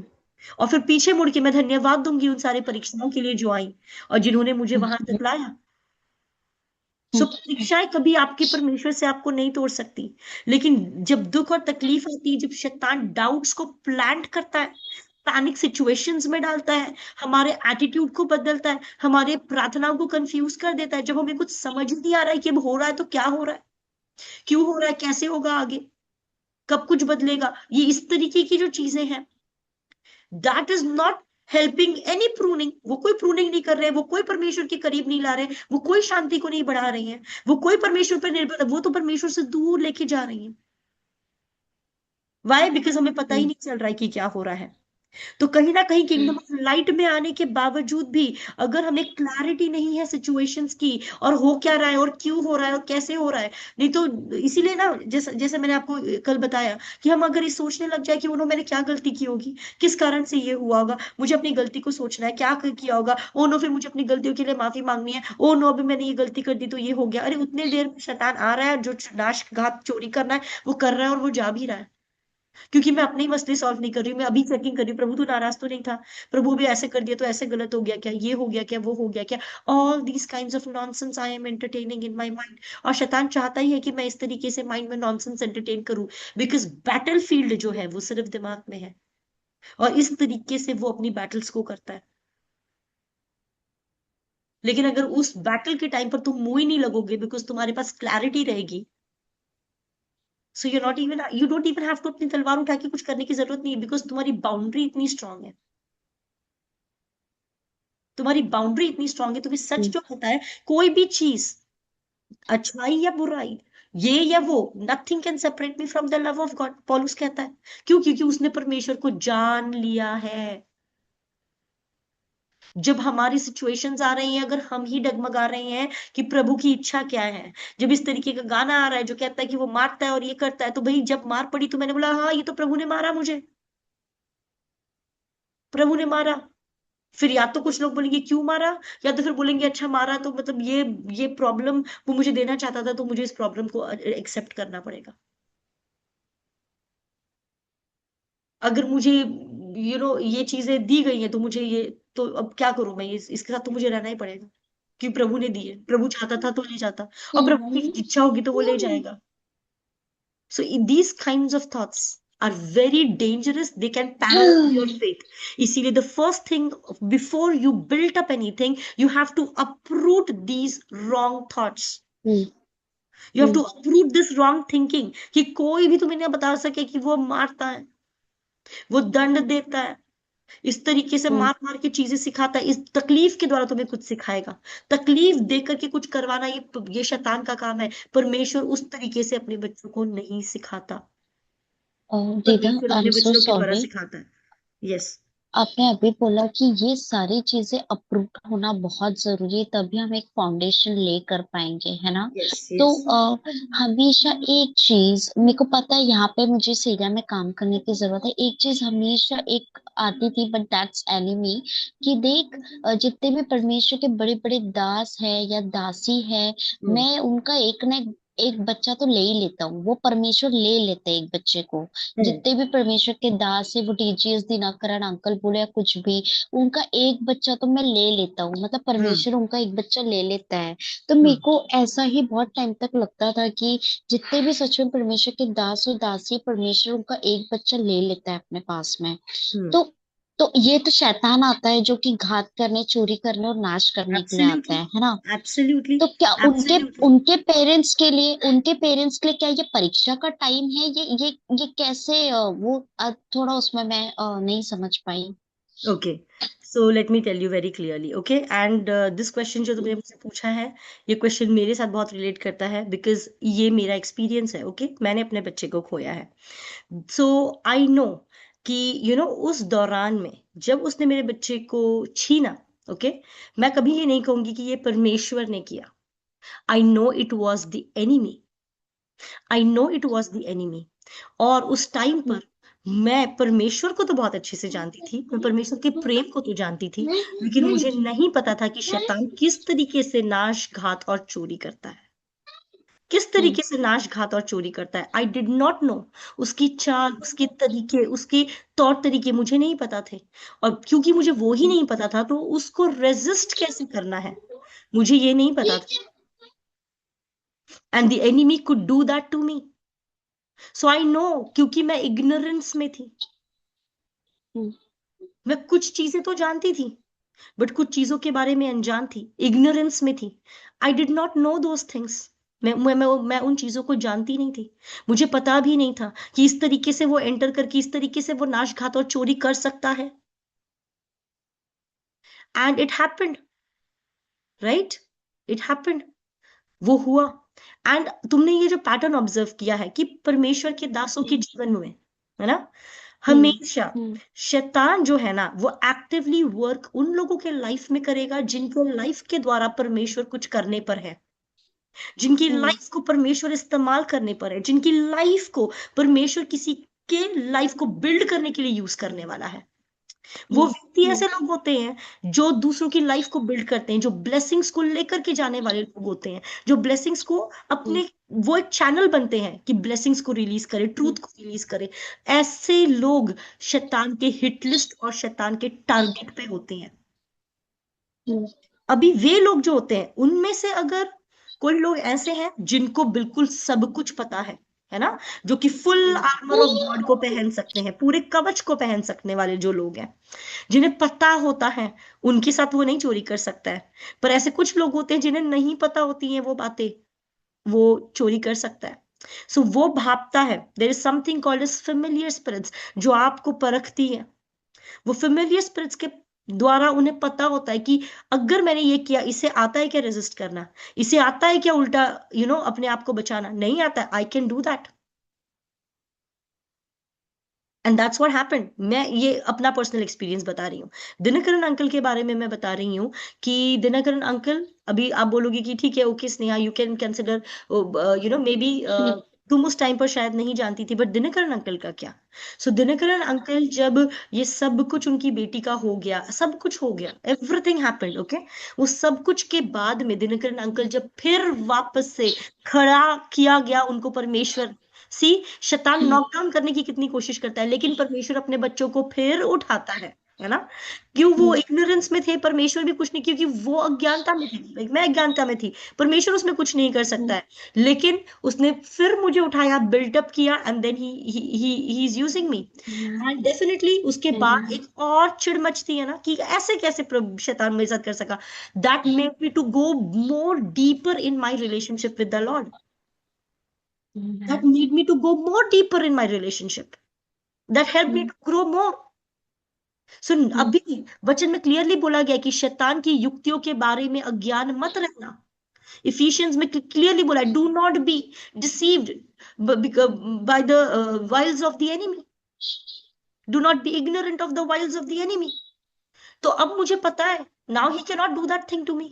और फिर पीछे मुड़ के मैं धन्यवाद दूंगी उन सारे परीक्षाओं के लिए जो आई और जिन्होंने मुझे वहां तक लाया। सो परीक्षाएं कभी आपके परमेश्वर से आपको नहीं तोड़ सकती। लेकिन जब दुख और तकलीफ आती है, जब शैतान डाउट्स को प्लांट करता है, पैनिक सिचुएशंस में डालता है, हमारे एटीट्यूड को बदलता है, हमारे प्रार्थनाओं को कंफ्यूज कर देता है, जब हमें कुछ समझ नहीं आ रहा है कि अब हो रहा है तो क्या हो रहा है, क्यों हो रहा है, कैसे होगा आगे, कब कुछ बदलेगा, ये इस तरीके की जो चीजें हैं, that is not helping any pruning. वो कोई प्रूनिंग नहीं कर रहे हैं, वो कोई परमेश्वर के करीब नहीं ला रहे, वो कोई शांति को नहीं बढ़ा रही हैं, वो कोई परमेश्वर पर निर्भर, वो तो परमेश्वर से दूर लेके जा रही हैं। वाई? बिकॉज हमें पता ही नहीं चल रहा है कि क्या हो रहा है। तो कहीं ना कहीं किंगडम ऑफ लाइट में आने के बावजूद भी अगर हमें क्लैरिटी नहीं है सिचुएशंस की, और हो क्या रहा है और क्यों हो रहा है और कैसे हो रहा है, नहीं तो इसीलिए ना, जैसे जैसे मैंने आपको कल बताया कि हम अगर ये सोचने लग जाए कि उन्होंने मैंने क्या गलती की होगी, किस कारण से ये हुआ होगा, मुझे अपनी गलती को सोचना है, क्या किया होगा, ओ नो, फिर मुझे अपनी गलतियों के लिए माफी मांगनी है, ओ नो, अभी मैंने ये गलती कर दी तो ये हो गया, अरे उतने देर में शैतान आ रहा है, जो नाश घात चोरी करना है वो कर रहा है, और वो जा भी रहा है। क्योंकि मैं अपने ही मसले सॉल्व नहीं कर रही हूँ, मैं अभी चेकिंग कर रही हूँ, प्रभु तू नाराज तो नहीं था, प्रभु भी ऐसे कर दिया तो ऐसे गलत हो गया क्या, ये हो गया क्या, वो हो गया क्या, all these kinds of nonsense I am entertaining in my mind. और शैतान चाहता ही है कि मैं इस तरीके से माइंड में नॉनसेंस एंटरटेन करूं, बिकॉज बैटल फील्ड जो है वो सिर्फ दिमाग में है, और इस तरीके से वो अपनी बैटल्स को करता है। लेकिन अगर उस बैटल के टाइम पर तुम मुंह ही नहीं लगोगे, बिकॉज तुम्हारे पास क्लैरिटी रहेगी, so you don't even have to अपनी तलवार उठा के कुछ करने की जरूरत नहीं है, बिकॉज तुम्हारी बाउंड्री इतनी स्ट्रांग है, तुम्हारी बाउंड्री इतनी स्ट्रांग है, तुम्हें सच जो पता है, कोई भी चीज, अच्छाई या बुराई, ये या वो, nothing can separate me from the love of God, पौलुस कहता है। क्यों? क्योंकि उसने परमेश्वर को जान लिया है। जब हमारी सिचुएशंस आ रही हैं, अगर हम ही डगमगा रहे हैं कि प्रभु की इच्छा क्या है, जब इस तरीके का गाना आ रहा है जो कहता है कि वो मारता है और ये करता है, तो भाई जब मार पड़ी तो मैंने बोला हाँ, ये तो प्रभु ने मारा मुझे, प्रभु ने मारा। फिर या तो कुछ लोग बोलेंगे क्यों मारा, या तो फिर बोलेंगे अच्छा मारा तो मतलब ये प्रॉब्लम वो मुझे देना चाहता था, तो मुझे इस प्रॉब्लम को एक्सेप्ट करना पड़ेगा। अगर मुझे ये चीजें दी गई हैं तो मुझे ये, तो अब क्या करूं मैं, इसके साथ तो मुझे रहना ही पड़ेगा, क्योंकि प्रभु ने दी है, प्रभु चाहता था तो ले जाता, और प्रभु की इच्छा होगी तो वो ले जाएगा। So these kinds of thoughts are very dangerous. They can paralyze your faith. इसीलिए the first thing, before you build up anything, you have to uproot these wrong thoughts. You have to uproot this wrong thinking कि कोई भी तुम्हें ना बता सके कि वो मारता है, वो दंड देता है, इस तरीके से मार मार के चीजें सिखाता है, इस तकलीफ के द्वारा तुम्हें कुछ सिखाएगा। तकलीफ देकर करके कुछ करवाना ये शैतान का काम है। परमेश्वर उस तरीके से अपने बच्चों को नहीं सिखाता, दीदा, परमेश्वर आई एम अपने सो बच्चों के द्वारा सॉरी। सिखाता है। यस, आपने अभी बोला कि ये सारी चीजें अप्रूव होना बहुत जरूरी है, तभी हम एक फाउंडेशन ले कर पाएंगे, है ना? यस, तो यस। हमेशा एक चीज मेरे को पता है, यहाँ पे मुझे इस एरिया में काम करने की जरूरत है। एक चीज हमेशा एक आती थी, बट दैट्स एनिमी, कि देख, जितने भी परमेश्वर के बड़े बड़े दास है या दासी है, मैं उनका एक ना एक बच्चा तो ले ही लेता हूँ, वो परमेश्वर ले लेते हैं एक बच्चे को। जितने भी परमेश्वर के दास है, वो टीजीएस दिनाकरण अंकल बोले या कुछ भी, उनका एक बच्चा तो मैं ले लेता हूँ, मतलब परमेश्वर उनका एक बच्चा ले लेता है। तो मेरे को ऐसा ही बहुत टाइम तक लगता था कि जितने भी सच में परमेश्वर के दास और दासी, परमेश्वर उनका एक बच्चा ले लेता है अपने पास में। तो तो ये तो शैतान आता है जो कि घात करने, चोरी करने और नाश करने के लिए आता एब्सोल्युटली, है ना? एब्सोल्युटली, तो क्या उनके एब्सोल्युटली। उनके पेरेंट्स के लिए, क्या ये परीक्षा का टाइम है? ये कैसे वो थोड़ा उसमें मैं नहीं समझ पाई। Okay, so let me tell you very clearly, okay, and this question जो तुमने मुझसे पूछा है, ये क्वेश्चन मेरे साथ बहुत रिलेट करता है, बिकॉज ये मेरा एक्सपीरियंस है, ओके, मैंने अपने बच्चे को खोया है। सो आई नो कि उस दौरान में जब उसने मेरे बच्चे को छीना, ओके, मैं कभी ये नहीं कहूंगी कि ये परमेश्वर ने किया। I know it was the enemy, I know it was the enemy. और उस टाइम पर मैं परमेश्वर को तो बहुत अच्छे से जानती थी, मैं परमेश्वर के प्रेम को तो जानती थी, लेकिन मुझे नहीं पता था कि शैतान किस तरीके से नाश, घात और चोरी करता है, किस तरीके से नाश, घात और चोरी करता है। आई डिड नॉट नो उसकी चाल, उसके तरीके, उसके तौर तरीके मुझे नहीं पता थे। और क्योंकि मुझे वो ही नहीं पता था, तो उसको रेजिस्ट कैसे करना है मुझे ये नहीं पता था। And the enemy could do that to me. So I know, क्योंकि मैं इग्नोरेंस में थी। मैं कुछ चीजें तो जानती थी, बट कुछ चीजों के बारे में अनजान थी, इग्नोरेंस में थी। I did not know those things. मैं उन चीजों को जानती नहीं थी। मुझे पता भी नहीं था कि इस तरीके से वो एंटर करके इस तरीके से वो नाश, घात और चोरी कर सकता है। And it happened, right, it happened, वो हुआ। एंड तुमने ये जो पैटर्न ऑब्जर्व किया है कि परमेश्वर के दासों के जीवन में, है ना, हमेशा शैतान जो है ना, वो एक्टिवली वर्क उन लोगों के लाइफ में करेगा जिनके लाइफ के द्वारा परमेश्वर कुछ करने पर है, जिनकी लाइफ को परमेश्वर इस्तेमाल करने पर है, जिनकी लाइफ को परमेश्वर किसी के लाइफ को बिल्ड करने के लिए यूज करने वाला है। वो व्यक्ति ऐसे लोग होते हैं जो दूसरों की लाइफ को बिल्ड करते हैं, जो ब्लेसिंग्स को लेकर के जाने वाले लोग होते हैं, जो ब्लेसिंग्स को अपने, वो एक चैनल बनते हैं कि ब्लेसिंग्स को रिलीज करे, ट्रूथ को रिलीज करे। ऐसे लोग शैतान के हिट लिस्ट और शैतान के टारगेट पे होते हैं। अभी वे लोग जो होते हैं, उनमें से अगर कोई लोग ऐसे हैं जिनको बिल्कुल सब कुछ पता है ना, जो कि फुल आर्मर ऑफ गॉड को पहन सकते हैं, पूरे कवच को पहन सकने वाले जो लोग हैं, जिन्हें पता होता है, उनके साथ वो नहीं चोरी कर सकता है। पर ऐसे कुछ लोग होते हैं जिन्हें नहीं पता होती हैं वो बातें, वो चोरी कर सकता है। सो वो भापता है। There is something called as familiar spirits, जो आपको परखती है। वो फेमिलियर स्पिरिट्स के द्वारा उन्हें पता होता है कि अगर मैंने ये किया, इसे आता है क्या रेजिस्ट करना, इसे आता है क्या उल्टा अपने आप को बचाना, नहीं आता है, I can do that. And that's what happened. मैं ये अपना पर्सनल एक्सपीरियंस बता रही हूँ। दिनकरन अंकल के बारे में मैं बता रही हूँ कि दिनकरन अंकल, अभी आप बोलोगे कि ठीक है, okay Sneha, you can consider, may be तुम उस टाइम पर शायद नहीं जानती थी, बट दिनकरन अंकल का क्या। सो दिनकरन अंकल, जब ये सब कुछ उनकी बेटी का हो गया, सब कुछ हो गया, एवरीथिंग हैपेंड, ओके, वो सब कुछ के बाद में दिनकरन अंकल जब फिर वापस से खड़ा किया गया उनको परमेश्वर, सी, शैतान नॉकडाउन करने की कितनी कोशिश करता है, लेकिन परमेश्वर अपने बच्चों को फिर उठाता है ना। क्यों? वो इग्नोरेंस में थे, परमेश्वर भी कुछ नहीं, क्योंकि वो अज्ञानता में थी, मैं अज्ञानता में थी, परमेश्वर उसमें कुछ नहीं कर सकता है, लेकिन उसने फिर मुझे उठाया, बिल्डअप किया, and then he is using me. And definitely उसके बाद एक और चिड़ मचती है ना कि ऐसे कैसे शैतान मेरे साथ कर सका। That made me to go more deeper in my relationship with the lord, that made me to go more deeper in my relationship, that helped me to grow more. So अभी वचन में क्लियरली बोला गया कि शैतान की युक्तियों के बारे में अज्ञान मत रहना। इफिशियंस में क्लियरली बोला, do not be deceived by the wiles of the enemy, do not be ignorant of the wiles of the enemy. तो अब मुझे पता है, now he cannot do that thing to me.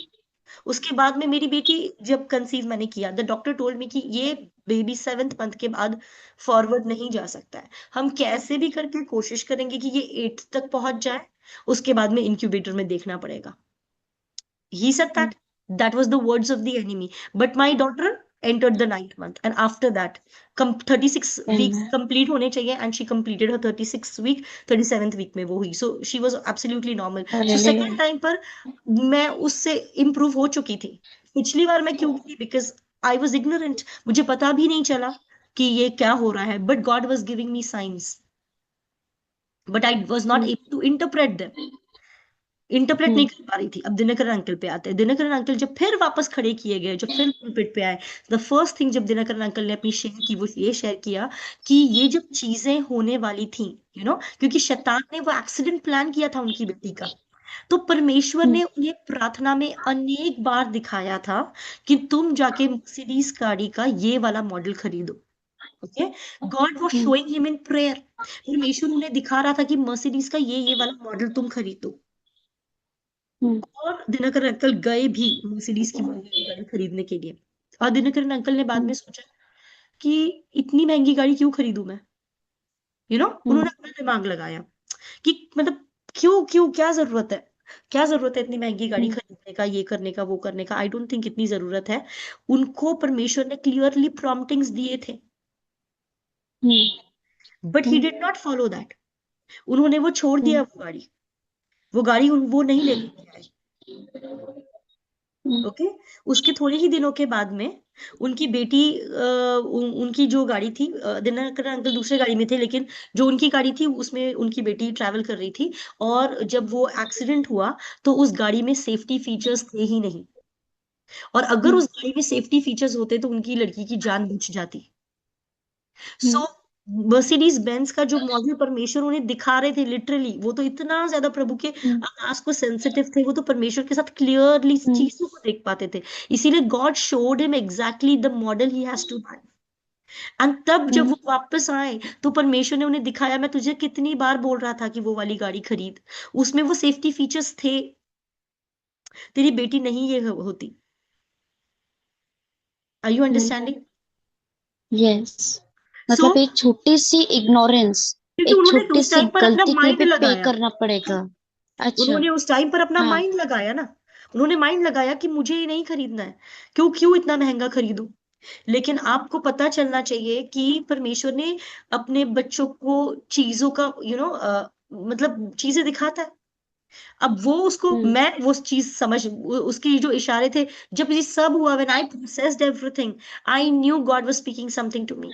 उसके बाद में मेरी बेटी जब कंसीव मैंने किया, द डॉक्टर टोल्ड मी कि ये बेबी 7th मंथ के बाद फॉरवर्ड नहीं जा सकता है, हम कैसे भी करके कोशिश करेंगे कि ये 8th तक पहुंच जाए, उसके बाद में इंक्यूबेटर में देखना पड़ेगा। He said that. That was the words of the enemy. But my daughter entered the 9th month, and after that, 36 weeks complete होने चाहिए, and she completed her 36th week, 37th week में वो हुई. So she was absolutely normal. So second time पर मैं उससे improve हो चुकी थी. पिछली बार मैं क्यों की? Because I was ignorant. मुझे पता भी नहीं चला कि ये क्या हो रहा है. But God was giving me signs. But I was not able to interpret them, interpret नहीं कर पा रही थी। अब दिनकरन अंकल पे आते हैं। दिनकरन अंकल जब फिर वापस खड़े किए गए, जब फिर पुलपिट पे आए, द फर्स्ट थिंग जब दिनकरन अंकल ने अपनी शेयर की, वो ये शेयर किया कि ये जब चीजें होने वाली थी, क्योंकि शैतान ने वो एक्सीडेंट प्लान किया था उनकी बेटी का, तो परमेश्वर ने उन्हें प्रार्थना में अनेक बार दिखाया था कि तुम जाके मर्सिडीज गाड़ी का ये वाला मॉडल खरीदो। Okay, God was showing him in prayer. परमेश्वर उन्हें दिखा रहा था कि मर्सिडीज का ये वाला मॉडल तुम खरीदो। और दिनकर अंकल गए भी मर्सिडीज की महंगी गाड़ी खरीदने के लिए। और दिनकर अंकल ने बाद में सोचा कि इतनी महंगी गाड़ी क्यों खरीदूं मैं, उन्होंने अपना दिमाग लगाया कि मतलब क्यों क्यों क्या जरूरत है, क्या जरूरत है इतनी महंगी गाड़ी खरीदने का, ये करने का, वो करने का। आई डोंट थिंक इतनी जरूरत है। उनको परमेश्वर ने क्लियरली प्रॉम्प्टिंग्स दिए थे, but he did not follow that. उन्होंने वो छोड़ दिया, वो गाड़ी वो नहीं लेके आए। ओके, उसके थोड़े ही दिनों के बाद में उनकी बेटी उनकी जो गाड़ी थी, दिनकर अंकल दूसरे गाड़ी में थे, लेकिन जो उनकी गाड़ी थी उसमें उनकी बेटी ट्रैवल कर रही थी। और जब वो एक्सीडेंट हुआ तो उस गाड़ी में सेफ्टी फीचर्स थे ही नहीं, और अगर उस गाड़ी में सेफ्टी फीचर्स होते तो उनकी लड़की की जान बच जाती। सो मर्सिडीज बेंज का जो मॉडल परमेश्वर उन्हें दिखा रहे थे, लिटरली वो तो इतना ज्यादा प्रभु के आवाज को सेंसिटिव थे, वो तो परमेश्वर के साथ क्लियरली चीजों को देख पाते थे। इसीलिए God showed him exactly the model he has to buy. And तब जब वो वापस आए तो परमेश्वर ने उन्हें दिखाया, मैं तुझे कितनी बार बोल रहा था कि वो वाली गाड़ी खरीद, उसमें वो सेफ्टी फीचर्स थे, तेरी बेटी नहीं ये होती। Are you understanding? Yes, so मतलब एक छोटी सी इग्नोरेंस, क्योंकि एक उन्होंने छोटी उस सी टाइम पर अपना गलती के लिए माइंड भी पे लगाया, करना पड़ेगा। अच्छा। उन्होंने उस टाइम पर अपना हाँ। माइंड लगाया ना, उन्होंने माइंड लगाया कि मुझे ये नहीं खरीदना है, क्यों क्यों इतना महंगा खरीदूं। लेकिन आपको पता चलना चाहिए कि परमेश्वर ने अपने बच्चों को चीजों का मतलब चीजें दिखाता है। अब वो उसको, मैं वो चीज समझ, उसके जो इशारे थे, जब ये सब हुआ, when I processed everything, I knew God was speaking something to me.